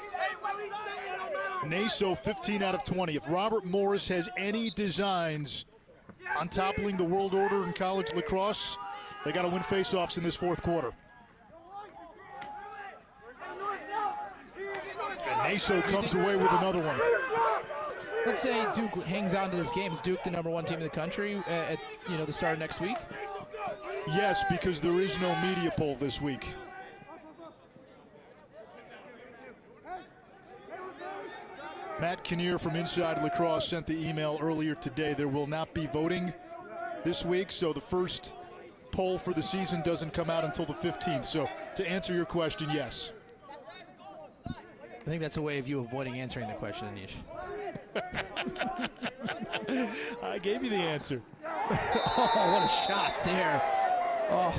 Naso 15 out of 20. If Robert Morris has any designs on toppling the world order in college lacrosse, they got to win faceoffs in this fourth quarter. And Naso comes away with another one. Let's say Duke hangs on to this game. Is Duke the number 1 team in the country at the start of next week? Yes, because there is no media poll this week. Matt Kinnear from Inside Lacrosse sent the email earlier today. There will not be voting this week, so the first poll for the season doesn't come out until the 15th. So to answer your question, yes. I think that's a way of you avoiding answering the question, Anish. I gave you the answer. Oh, what a shot there. Oh,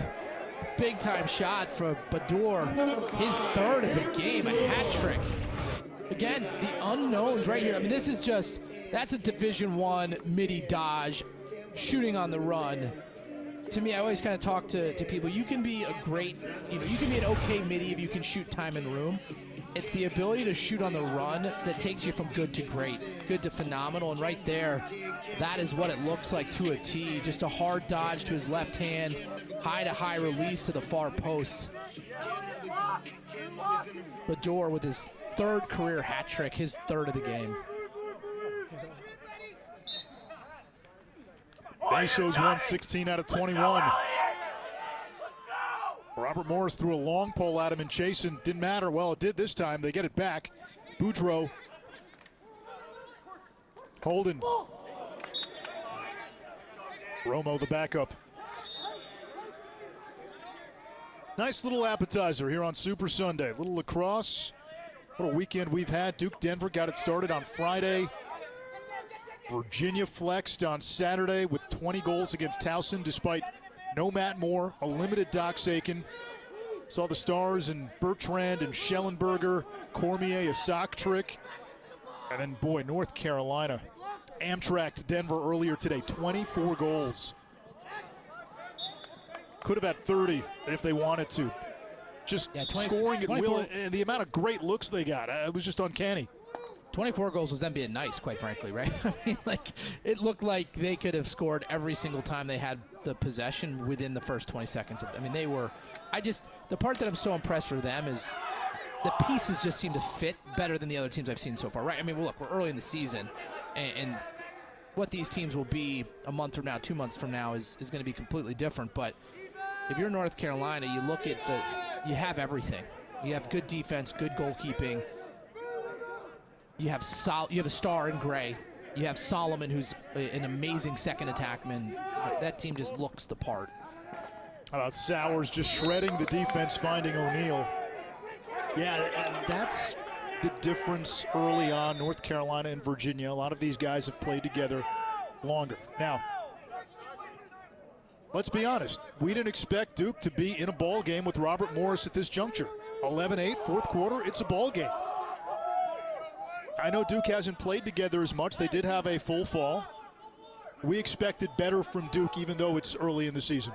big time shot for Bador. His 3rd of the game, a hat trick. Again, the unknowns right here. I mean, this is just, that's a Division I midi dodge, shooting on the run. To me, I always kind of talk to people. You can be a great, you can be an okay midi if you can shoot time and room. It's the ability to shoot on the run that takes you from good to great, good to phenomenal. And right there, that is what it looks like to a T. Just a hard dodge to his left hand, high to high release to the far post. Bador with his 3rd career hat trick, his 3rd of the game. Naso's won 16 out of 21. Robert Morris threw a long pole at him and chasing. Didn't matter. Well, it did this time. They get it back. Boudreau. Holden. Romo, the backup. Nice little appetizer here on Super Sunday. Little lacrosse. What a weekend we've had. Duke Denver got it started on Friday. Virginia flexed on Saturday with 20 goals against Towson despite no Matt Moore, a limited Doc Sakin. Saw the stars and Bertrand and Schellenberger, Cormier, a sock trick. And then, boy, North Carolina Amtrak'd Denver earlier today, 24 goals. Could have had 30 if they wanted to. Just scoring at will, and the amount of great looks they got, it was just uncanny. 24 goals was them being nice, quite frankly, right? I mean, it looked like they could have scored every single time they had the possession within the first 20 seconds. I mean, they were, the part that I'm so impressed for them is the pieces just seem to fit better than the other teams I've seen so far, right? I mean, well, look, we're early in the season, and what these teams will be a month from now, 2 months from now is going to be completely different. But if you're North Carolina, you look at you have everything. You have good defense, good goalkeeping. You have a star in Gray. You have Solomon, who's an amazing second attackman. That team just looks the part. How about Sowers just shredding the defense, finding O'Neal. Yeah, that's the difference early on, North Carolina and Virginia. A lot of these guys have played together longer. Now, let's be honest. We didn't expect Duke to be in a ball game with Robert Morris at this juncture. 11-8, fourth quarter, it's a ball game. I know Duke hasn't played together as much. They did have a full fall. We expected better from Duke, even though it's early in the season.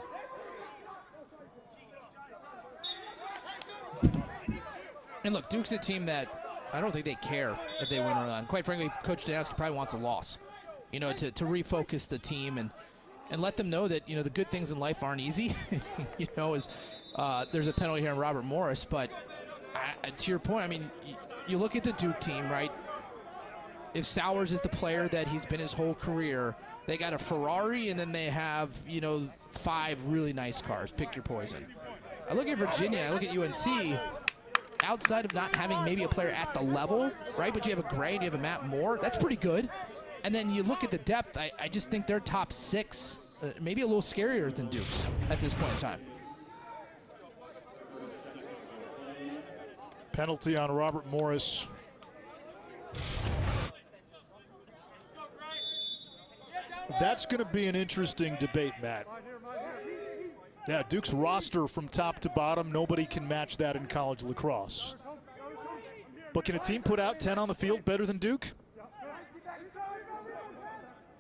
And look, Duke's a team that I don't think they care if they win or not. Quite frankly, Coach Danowski probably wants a loss, to refocus the team and let them know that, the good things in life aren't easy. There's a penalty here on Robert Morris, but to your point, I mean, you look at the Duke team, right? If Sowers is the player that he's been his whole career, they got a Ferrari, and then they have, 5 really nice cars. Pick your poison. I look at Virginia, I look at UNC, outside of not having maybe a player at the level, right? But you have a Gray and you have a Matt Moore. That's pretty good. And then you look at the depth, I just think their top 6, maybe a little scarier than Duke's at this point in time. Penalty on Robert Morris. That's going to be an interesting debate, Matt. Yeah, Duke's roster from top to bottom, nobody can match that in college lacrosse. But can a team put out 10 on the field better than Duke?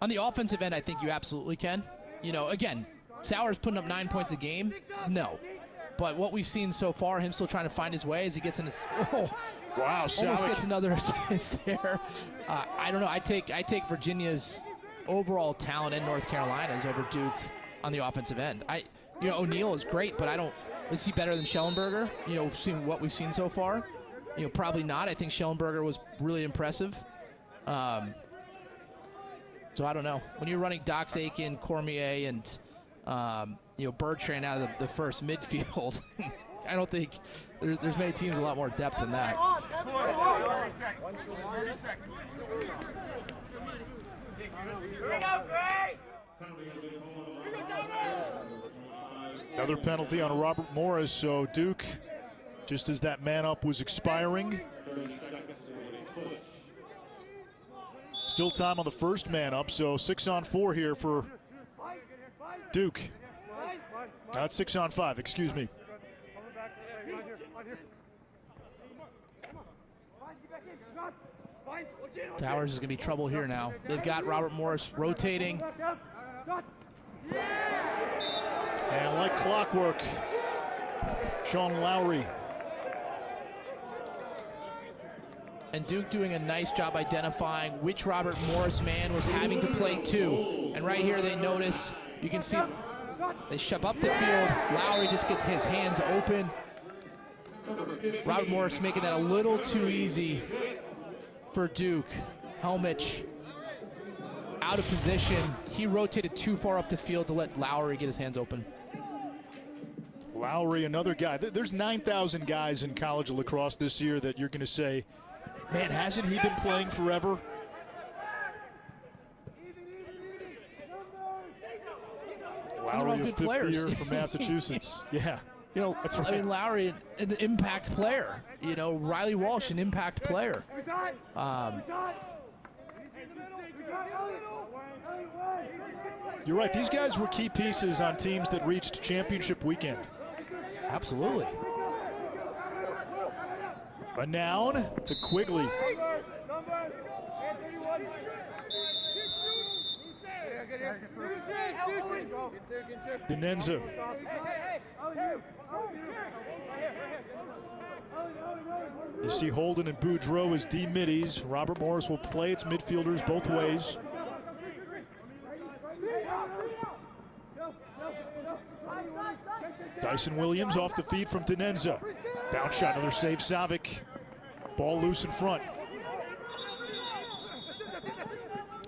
On the offensive end, I think you absolutely can. Again, Sowers putting up 9 points a game? No. But what we've seen so far, him still trying to find his way as he gets in his... Oh, wow, almost gets another assist there. I don't know. I take Virginia's overall talent and North Carolina's over Duke on the offensive end. O'Neal is great, but is he better than Schellenberger? Seeing what we've seen so far? Probably not. I think Schellenberger was really impressive. So I don't know. When you're running Dox Aiken, Cormier, and Bertrand out of the first midfield, I don't think there's many teams with a lot more depth than that. Another penalty on Robert Morris, so Duke, just as that man up was expiring. Still time on the first man up, so 6-on-4 here for Duke. Not 6-on-5, excuse me. Towers is going to be trouble here now. They've got Robert Morris rotating. And like clockwork, Sean Lowry. And Duke doing a nice job identifying which Robert Morris man was having to play to. And right here they notice, you can see they shove up the field. Lowry just gets his hands open. Robert Morris making that a little too easy for Duke. Helmich out of position. He rotated too far up the field to let Lowry get his hands open. Lowry, another guy. There's 9,000 guys in college lacrosse this year that you're going to say, man, hasn't he been playing forever? Lowry, a fifth year from Massachusetts. Yeah. That's right. I mean, Lowry, an impact player. Riley Walsh, an impact player. You're right. These guys were key pieces on teams that reached championship weekend. Absolutely. A noun to Quigley. Denenza. You see Holden and Boudreau as D middies. Robert Morris will play its midfielders both ways. Dyson Williams off the feed from Denenza. Bounce shot, another save, Savic. Ball loose in front.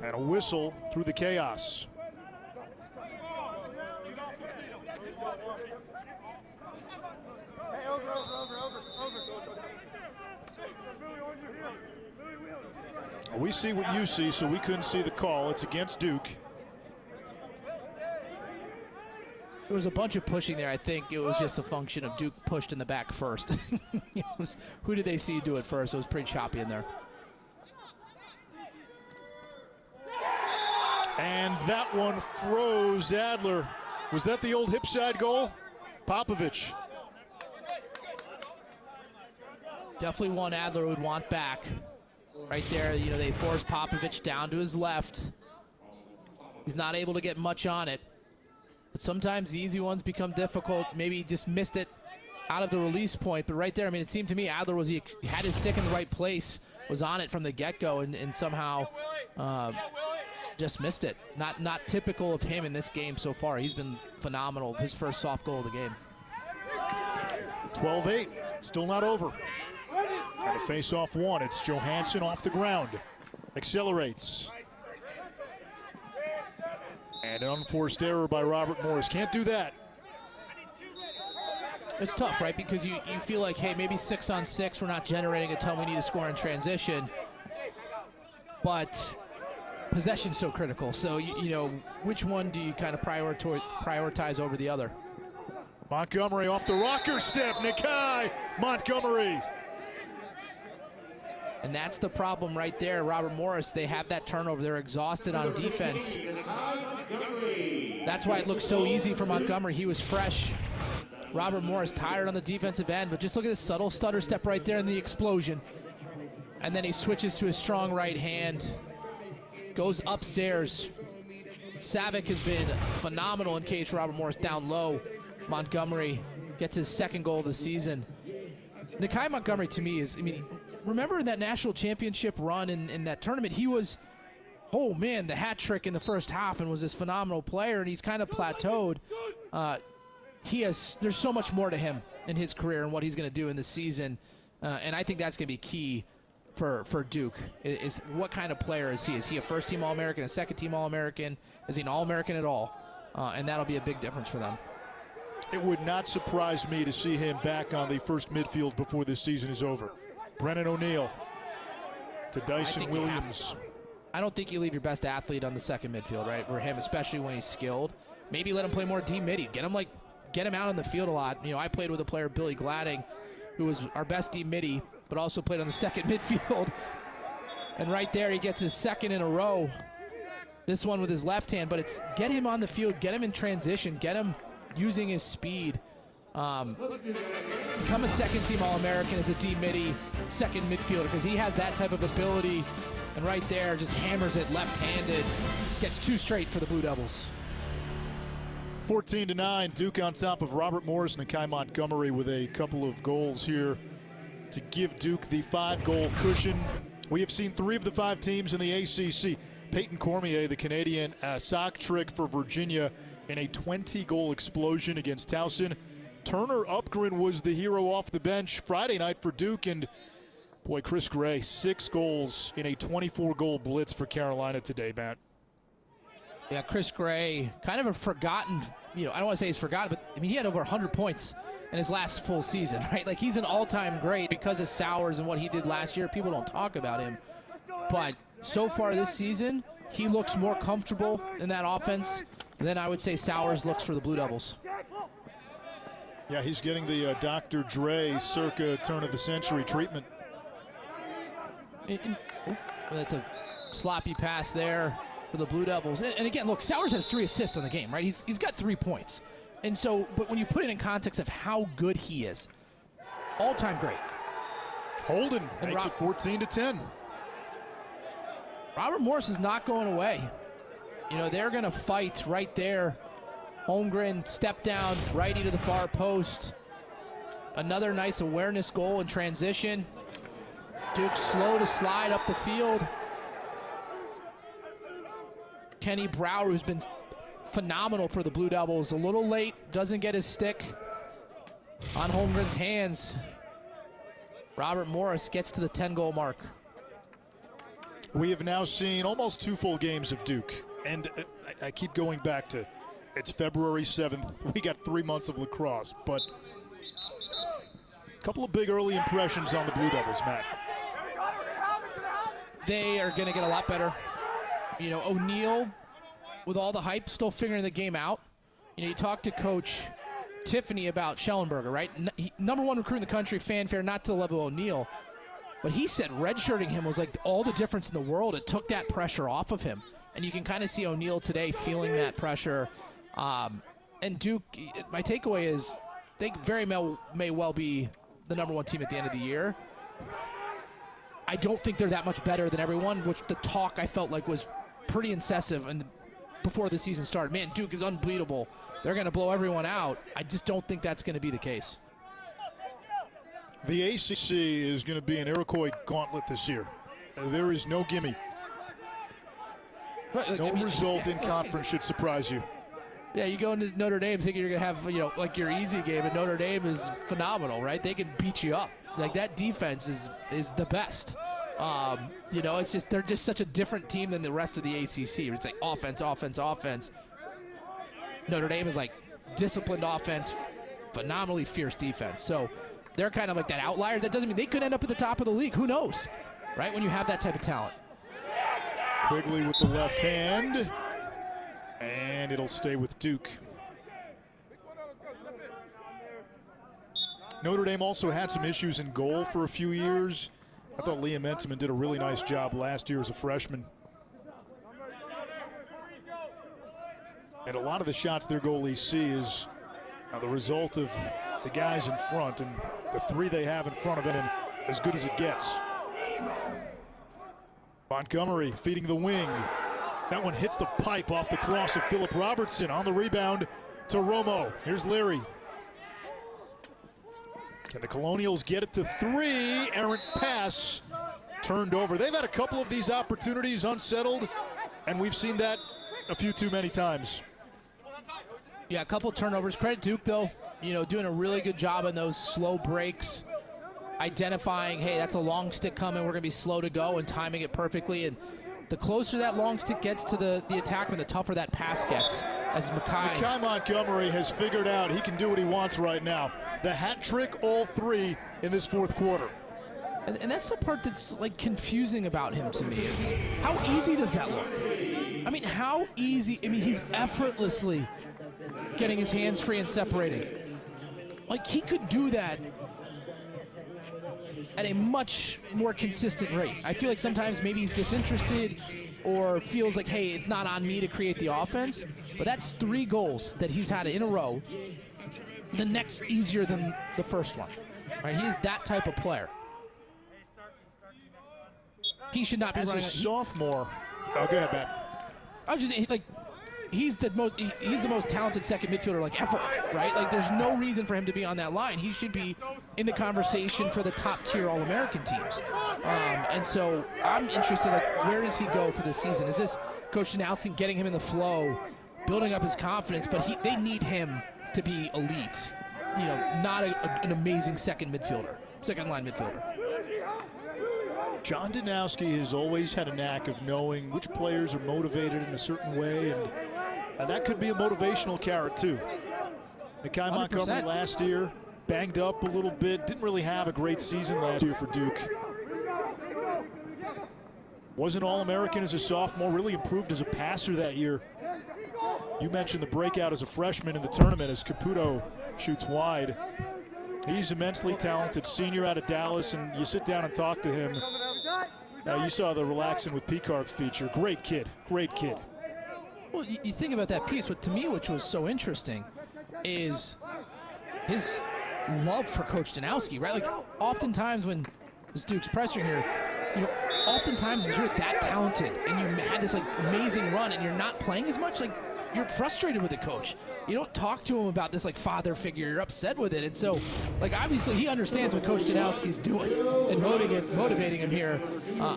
And a whistle through the chaos. We see what you see, so we couldn't see the call. It's against Duke. There was a bunch of pushing there. I think it was just a function of Duke pushed in the back first. Who did they see do it first? It was pretty choppy in there. And that one froze Adler. Was that the old hip side goal? Popovich. Definitely one Adler would want back. Right there, you know, they force Popovich down to his left. He's not able to get much on it. But sometimes the easy ones become difficult. Maybe he just missed it out of the release point. But right there, I mean, it seemed to me Adler he had his stick in the right place, was on it from the get-go, and somehow just missed it. Not typical of him in this game so far. He's been phenomenal. His first soft goal of the game. 12-8, still not over. And a face-off one. It's Johansson off the ground. Accelerates. And an unforced error by Robert Morris. Can't do that. It's tough, right? Because you feel like, hey, maybe 6-on-6, we're not generating a ton, we need to score in transition. But possession's so critical. So, you know, which one do you kind of prioritize over the other? Montgomery off the rocker step. Nakai Montgomery. And that's the problem right there. Robert Morris, they have that turnover. They're exhausted on defense. That's why it looked so easy for Montgomery. He was fresh. Robert Morris tired on the defensive end, but just look at this subtle stutter step right there in the explosion. And then he switches to his strong right hand, goes upstairs. Savic has been phenomenal in cage Robert Morris down low. Montgomery gets his second goal of the season. Nakai Montgomery, to me, is, I mean, remember that national championship run in that tournament? He was, oh man, the hat trick in the first half and was this phenomenal player, and he's kind of plateaued. There's so much more to him in his career and what he's going to do in the season, and I think that's going to be key for Duke, is what kind of player is he? Is he a first-team All-American, a second-team All-American? Is he an All-American at all? And that'll be a big difference for them. It would not surprise me to see him back on the first midfield before this season is over. Brennan O'Neill to Dyson Williams. I don't think you leave your best athlete on the second midfield, right? For him, especially when he's skilled. Maybe let him play more D-midi. Get him out on the field a lot. You know, I played with a player, Billy Gladding, who was our best D-midi, but also played on the second midfield. And right there, he gets his second in a row. This one with his left hand, but it's get him on the field, get him in transition, get him using his speed. Become a second-team All-American as a D-midi second midfielder, because he has that type of ability. And right there, just hammers it left-handed. Gets two straight for the Blue Devils. 14-9, Duke on top of Robert Morris and Nakai Montgomery with a couple of goals here to give Duke the 5-goal cushion. We have seen 3 of the 5 teams in the ACC. Peyton Cormier, the Canadian sock trick for Virginia in a 20-goal explosion against Towson. Turner Upgren was the hero off the bench Friday night for Duke, and boy, Chris Gray, 6 goals in a 24-goal blitz for Carolina today, Matt. Yeah, Chris Gray, kind of a forgotten, you know, I don't want to say he's forgotten, but I mean, he had over 100 points in his last full season, right? Like, he's an all-time great because of Sowers and what he did last year. People don't talk about him. But so far this season, he looks more comfortable in that offense than I would say Sowers looks for the Blue Devils. Yeah, he's getting the Dr. Dre circa turn of the century treatment. That's a sloppy pass there for the Blue Devils. And again, look, Sowers has 3 assists in the game, right? He's got 3 points. And so, but when you put it in context of how good he is, all-time great. Holden makes it 14-10. Robert Morris is not going away. You know, they're going to fight right there. Holmgren, step down, righty to the far post. Another nice awareness goal in transition. Duke slow to slide up the field. Kenny Brower, who's been phenomenal for the Blue Devils, a little late, doesn't get his stick on Holmgren's hands. Robert Morris gets to the 10-goal mark. We have now seen almost 2 full games of Duke, and I keep going back to it's February 7th. We got 3 months of lacrosse, but a couple of big early impressions on the Blue Devils, Matt. They are going to get a lot better. You know, O'Neal, with all the hype, still figuring the game out. You know, you talk to Coach Tiffany about Schellenberger, right? Number 1 recruit in the country, fanfare, not to the level of O'Neal. But he said redshirting him was like all the difference in the world. It took that pressure off of him. And you can kind of see O'Neal today feeling that pressure. And Duke, my takeaway is they very may well be the number 1 team at the end of the year. I don't think they're that much better than everyone, which the talk I felt like was pretty incisive and before the season started. Man, Duke is unbeatable. They're going to blow everyone out. I just don't think that's going to be the case. The ACC is going to be an Iroquois gauntlet this year. There is no gimme. No result in conference should surprise you. Yeah, you go into Notre Dame thinking you're going to have, you know, like your easy game, and Notre Dame is phenomenal, right? They can beat you up. Like, that defense is the best. You know, it's just they're just such a different team than the rest of the ACC. It's like offense, offense, offense. Notre Dame is like disciplined offense, phenomenally fierce defense. So they're kind of like that outlier. That doesn't mean they could end up at the top of the league. Who knows, right, when you have that type of talent. Quigley with the left hand, and it'll stay with Duke. Notre Dame also had some issues in goal for a few years. I thought Liam Entenmann did a really nice job last year as a freshman. And a lot of the shots their goalies see is the result of the guys in front, and the 3 they have in front of it, and as good as it gets. Montgomery feeding the wing. That one hits the pipe off the cross of Philip Robertson. On the rebound to Romo. Here's Leary. Can the Colonials get it to 3? Errant pass turned over. They've had a couple of these opportunities unsettled, and we've seen that a few too many times. Yeah, a couple turnovers. Credit Duke, though. You know, doing a really good job on those slow breaks, identifying, hey, that's a long stick coming, we're going to be slow to go, and timing it perfectly. And the closer that long stick gets to the attackman, the tougher that pass gets. As Makai Montgomery has figured out he can do what he wants right now. The hat trick, all 3 in this 4th quarter. And that's the part that's like confusing about him to me, is how easy does that look? I mean, how easy? I mean, he's effortlessly getting his hands free and separating. Like, he could do that at a much more consistent rate. I feel like sometimes maybe he's disinterested or feels like, hey, it's not on me to create the offense. But that's 3 goals that he's had in a row. The next easier than the first one. Right? He is that type of player. He should not be running. As a sophomore. Oh, go ahead, Matt. I was just like, he's the most talented second midfielder like ever, right? Like, there's no reason for him to be on that line. He should be in the conversation for the top tier All-American teams. And so I'm interested, like, where does he go for this season? Is this Coach Nelson getting him in the flow, building up his confidence? But they need him to be elite, you know, not an amazing second line midfielder. John Danowski has always had a knack of knowing which players are motivated in a certain way, and that could be a motivational carrot too. Makai Montgomery last year, banged up a little bit, didn't really have a great season last year for Duke. Was an All-American as a sophomore, really improved as a passer that year. You mentioned the breakout as a freshman in the tournament as Caputo shoots wide. He's immensely talented, senior out of Dallas, and you sit down and talk to him. You saw the Relaxing with Picard feature. Great kid, great kid. Well, you think about that piece, what to me, which was so interesting, is his love for Coach Danowski, right? Like, oftentimes when this Duke's pressure here, you know, oftentimes you're that talented and you had this like amazing run and you're not playing as much, like, you're frustrated with the coach. You don't talk to him about this like father figure. You're upset with it. And so, like, obviously he understands what Coach Danowski's doing and motivating him here.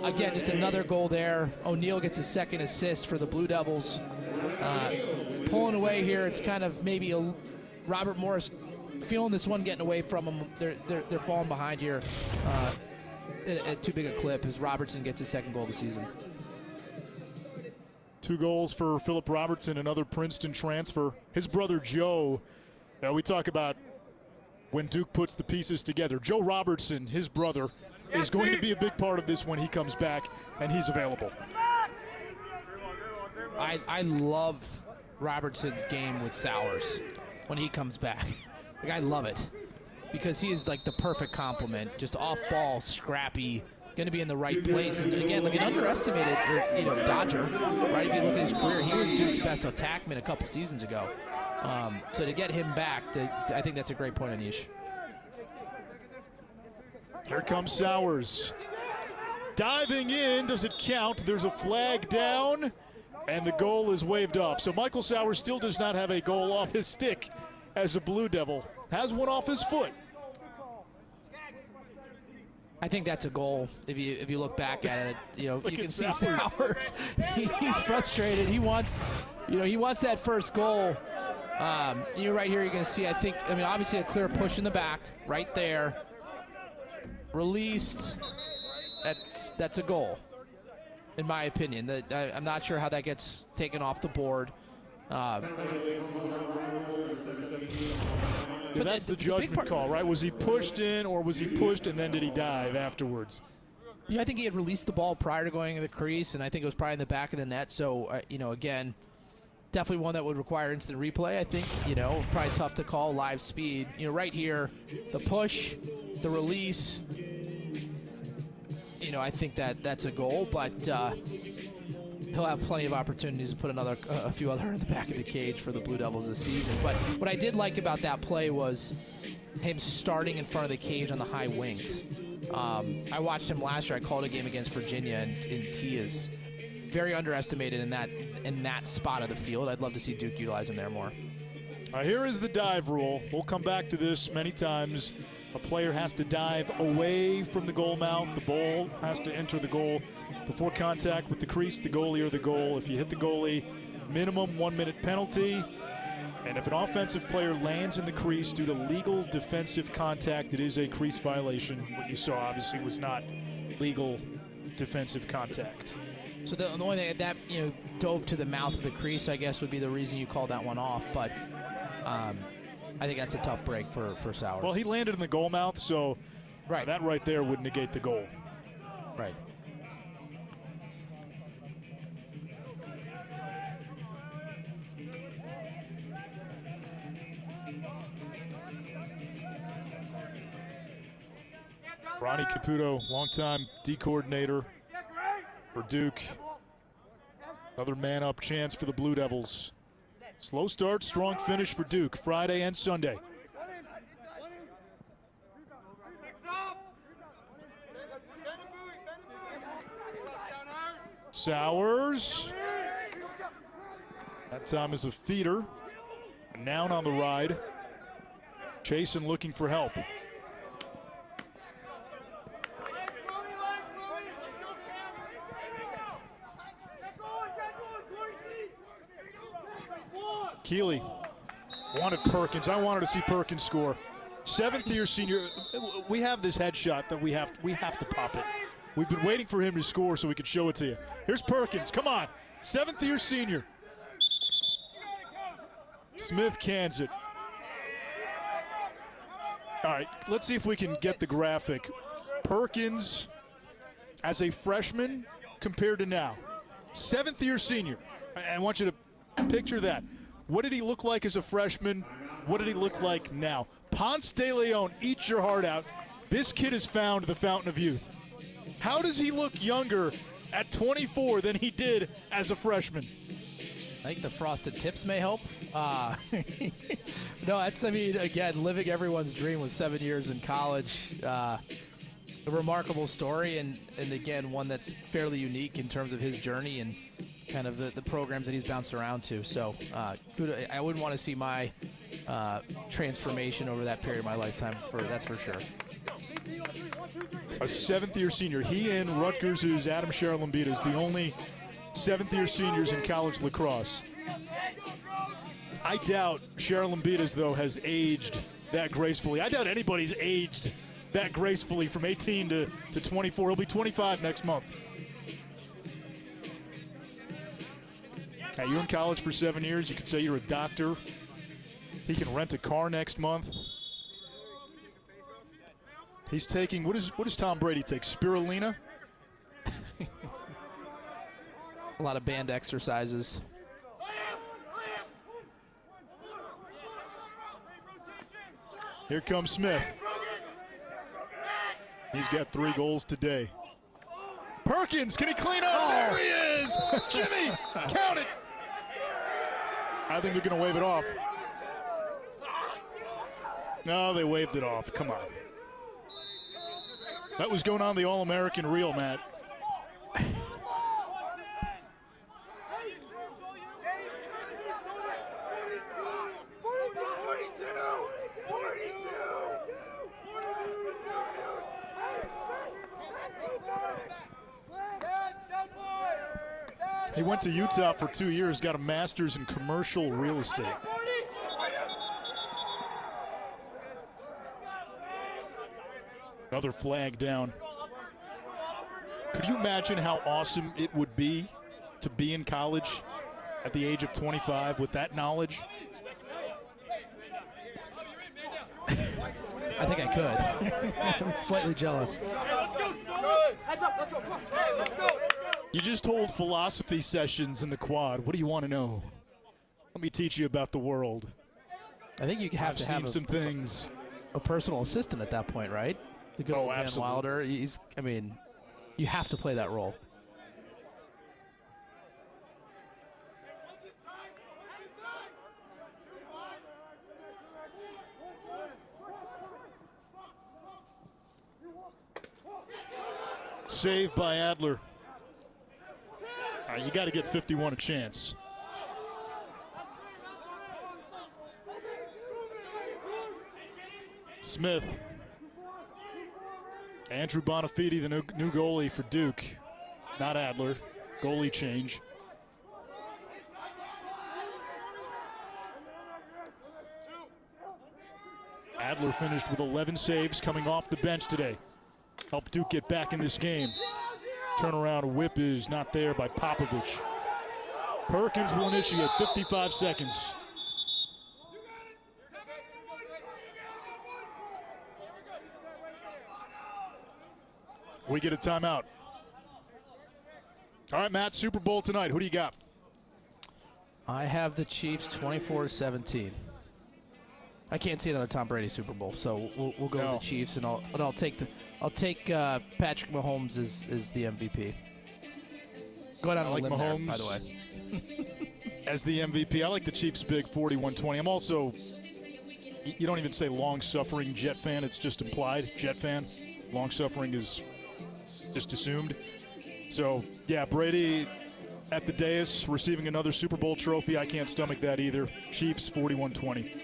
Again, just another goal there. O'Neal gets his 2nd assist for the Blue Devils. Pulling away here, it's kind of maybe Robert Morris feeling this one getting away from him. They're falling behind here. at too big a clip as Robertson gets his second goal of the season. 2 goals for Philip Robertson, another Princeton transfer. His brother Joe, we talk about when Duke puts the pieces together. Joe Robertson, his brother, is going to be a big part of this when he comes back, and he's available. I love Robertson's game with Sowers when he comes back. Like, I love it because he is like the perfect complement, just off ball, scrappy, going to be in the right place. And again, like an underestimated, Dodger, right? If you look at his career, he was Duke's best attackman a couple seasons ago. So to get him back, I think that's a great point, Anish. Here comes Sowers. Diving in, does it count? There's a flag down, and the goal is waved off. So Michael Sowers still does not have a goal off his stick as a Blue Devil. Has one off his foot. I think that's a goal. If you look back at it, you can see Sowers. He's frustrated. He wants that first goal. Right here, you're going to see. Obviously a clear push in the back, right there. Released. That's a goal, in my opinion. I'm not sure how that gets taken off the board. But that's the judgment call, right? Was he pushed in, or was he pushed and then did he dive afterwards? I think he had released the ball prior to going to the crease, and I think it was probably in the back of the net. So, again, definitely one that would require instant replay. I think, probably tough to call live speed. Right here, the push, the release. I think that's a goal, but he'll have plenty of opportunities to put a few other in the back of the cage for the Blue Devils this season. But what I did like about that play was him starting in front of the cage on the high wings. I watched him last year. I called a game against Virginia, and he is very underestimated in that spot of the field. I'd love to see Duke utilize him there more. Here is the dive rule. We'll come back to this many times. A player has to dive away from the goal mouth. The ball has to enter the goal before contact with the crease, the goalie, or the goal. If you hit the goalie, minimum 1-minute penalty. And if an offensive player lands in the crease due to legal defensive contact, it is a crease violation. What you saw obviously was not legal defensive contact. So the only thing that dove to the mouth of the crease, I guess, would be the reason you called that one off. But I think that's a tough break for Sowers. Well, he landed in the goal mouth, so that right there would negate the goal. Right. Ronnie Caputo, longtime D coordinator for Duke. Another man-up chance for the Blue Devils. Slow start, strong finish for Duke, Friday and Sunday. Sowers. That time is a feeder. A noun on the ride. Chasen looking for help. Keeley wanted Perkins. I wanted to see Perkins score. 7th-year senior. We have this headshot that we have to pop it. We've been waiting for him to score so we could show it to you. Here's Perkins. Come on. 7th-year senior. Smith cans it. All right, let's see if we can get the graphic. Perkins as a freshman compared to now. 7th-year senior. I want you to picture that. What did he look like as a freshman? What did he look like now? Ponce de Leon, eat your heart out. This kid has found the fountain of youth. How does he look younger at 24 than he did as a freshman? I think the frosted tips may help. No, again, living everyone's dream with 7 years in college. A remarkable story, and again, one that's fairly unique in terms of his journey and kind of the programs that he's bounced around to. So I wouldn't want to see my transformation over that period of my lifetime, that's for sure. A 7th-year senior. He and Rutgers' Adam Sherlambita is the only 7th-year seniors in college lacrosse. I doubt Sherlambita's, though, has aged that gracefully. I doubt anybody's aged that gracefully from 18 to 24. He'll be 25 next month. Now, you're in college for 7 years. You could say you're a doctor. He can rent a car next month. He's taking, what does Tom Brady take? Spirulina? A lot of band exercises. Here comes Smith. He's got 3 goals today. Perkins, can he clean up? Oh. There he is! Jimmy, count it! I think they're going to wave it off. No, they waved it off. Come on. That was going on the All-American reel, Matt. He went to Utah for 2 years, got a master's in commercial real estate. Another flag down. Could you imagine how awesome it would be to be in college at the age of 25 with that knowledge? I think I could. I'm slightly jealous. You just hold philosophy sessions in the quad. What do you want to know? Let me teach you about the world. I think you have to have some things. A personal assistant at that point, right? The good old Van Wilder. I mean, you have to play that role. Saved by Adler. You got to get 51 a chance. Smith. Andrew Bonafide, the new goalie for Duke. Not Adler. Goalie change. Adler finished with 11 saves coming off the bench today. Helped Duke get back in this game. Turnaround whip is not there by Popovich. Perkins will initiate, 55 seconds. We get a timeout. All right, Matt, Super Bowl tonight. Who do you got? I have the Chiefs 24-17. I can't see another Tom Brady Super Bowl, so we'll go with the Chiefs, and I'll take Patrick Mahomes as the MVP. Go down on a limb Mahomes there, by the way. As the MVP, I like the Chiefs big 41-20. I'm also, you don't even say long-suffering Jet fan. It's just implied, Jet fan. Long-suffering is just assumed. So, yeah, Brady at the dais receiving another Super Bowl trophy. I can't stomach that either. Chiefs 41-20.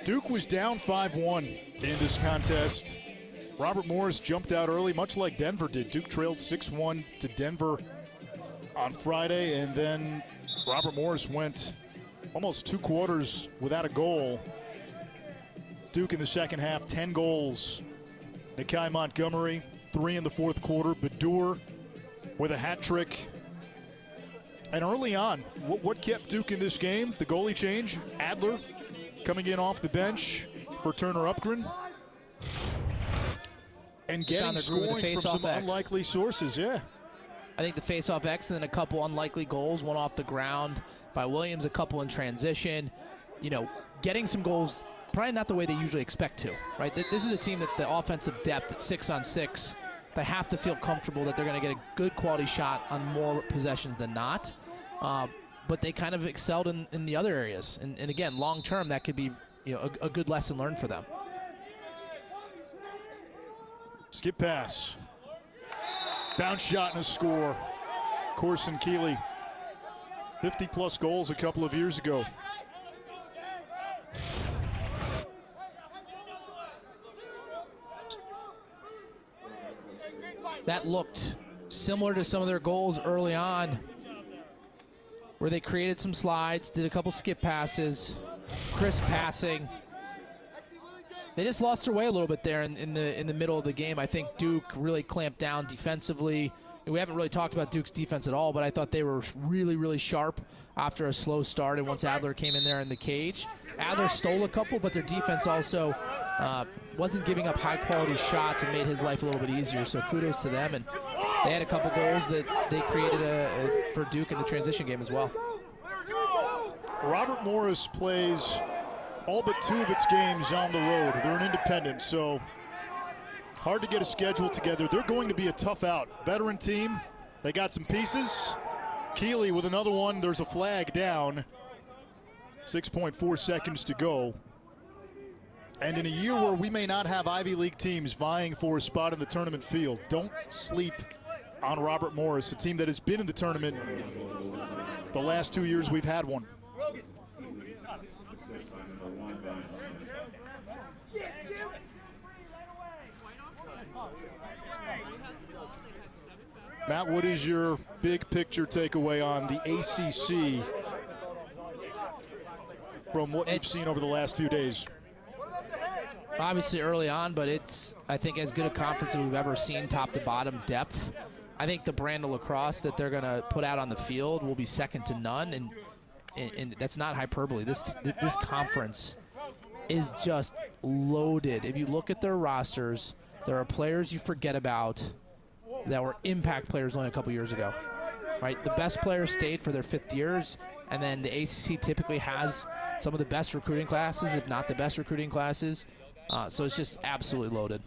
Duke was down 5-1 in this contest. Robert Morris jumped out early, much like Denver did. Duke trailed 6-1 to Denver on Friday, and then Robert Morris went almost 2 quarters without a goal. Duke in the second half, 10 goals. Nakai Montgomery, 3 in the fourth quarter. Badur with a hat trick. And early on, what kept Duke in this game? The goalie change, Adler coming in off the bench for Turner Upgren. And getting scoring from some unlikely sources, yeah. I think the face-off X, and then a couple unlikely goals, one off the ground by Williams, a couple in transition. You know, getting some goals, probably not the way they usually expect to, right? This is a team that the offensive depth at 6-on-6, they have to feel comfortable that they're going to get a good quality shot on more possessions than not. But they kind of excelled in the other areas. And again, long-term, that could be a good lesson learned for them. Skip pass. Bounce shot and a score. Corson Keeley, 50-plus goals a couple of years ago. That looked similar to some of their goals early on. where they created some slides, did a couple skip passes, crisp passing. They just lost their way a little bit there in the middle of the game. I think Duke really clamped down defensively. We haven't really talked about Duke's defense at all, but I thought they were really, really sharp after a slow start and once Adler came in there in the cage. Adler stole a couple, but their defense also wasn't giving up high-quality shots and made his life a little bit easier, so kudos to them. And they had a couple goals that they created for Duke in the transition game as well. Robert Morris plays all but 2 of its games on the road. They're an independent, so hard to get a schedule together. They're going to be a tough out. Veteran team, they got some pieces. Keeley with another one. There's a flag down. 6.4 seconds to go. And in a year where we may not have Ivy League teams vying for a spot in the tournament field, don't sleep on Robert Morris, a team that has been in the tournament the last 2 years we've had one. Matt, what is your big picture takeaway on the ACC from what you've seen over the last few days? Obviously early on, but it's, I think, as good a conference as we've ever seen, top to bottom depth. I think the brand of lacrosse that they're going to put out on the field will be second to none, and that's not hyperbole. This conference is just loaded. If you look at their rosters, there are players you forget about that were impact players only a couple years ago, right? The best players stayed for their 5th years, and then the ACC typically has some of the best recruiting classes, if not the best recruiting classes. So it's just absolutely loaded.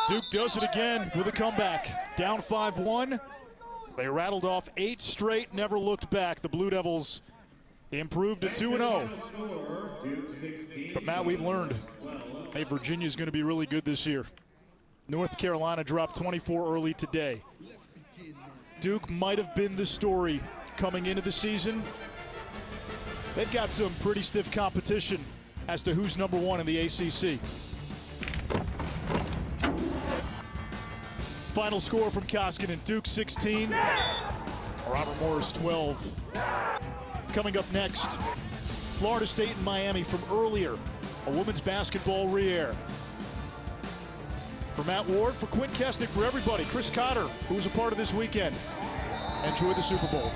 Duke does it again with a comeback. Down 5-1. They rattled off 8 straight, never looked back. The Blue Devils improved to 2-0. But Matt, we've learned, hey, Virginia's going to be really good this year. North Carolina dropped 24 early today. Duke might have been the story coming into the season. They've got some pretty stiff competition as to who's number 1 in the ACC. Final score from Koskinen, Duke 16, Robert Morris 12. Coming up next, Florida State and Miami from earlier, a women's basketball re-air. For Matt Ward, for Quinn Kesnick, for everybody, Chris Cotter, who was a part of this weekend. Enjoy the Super Bowl.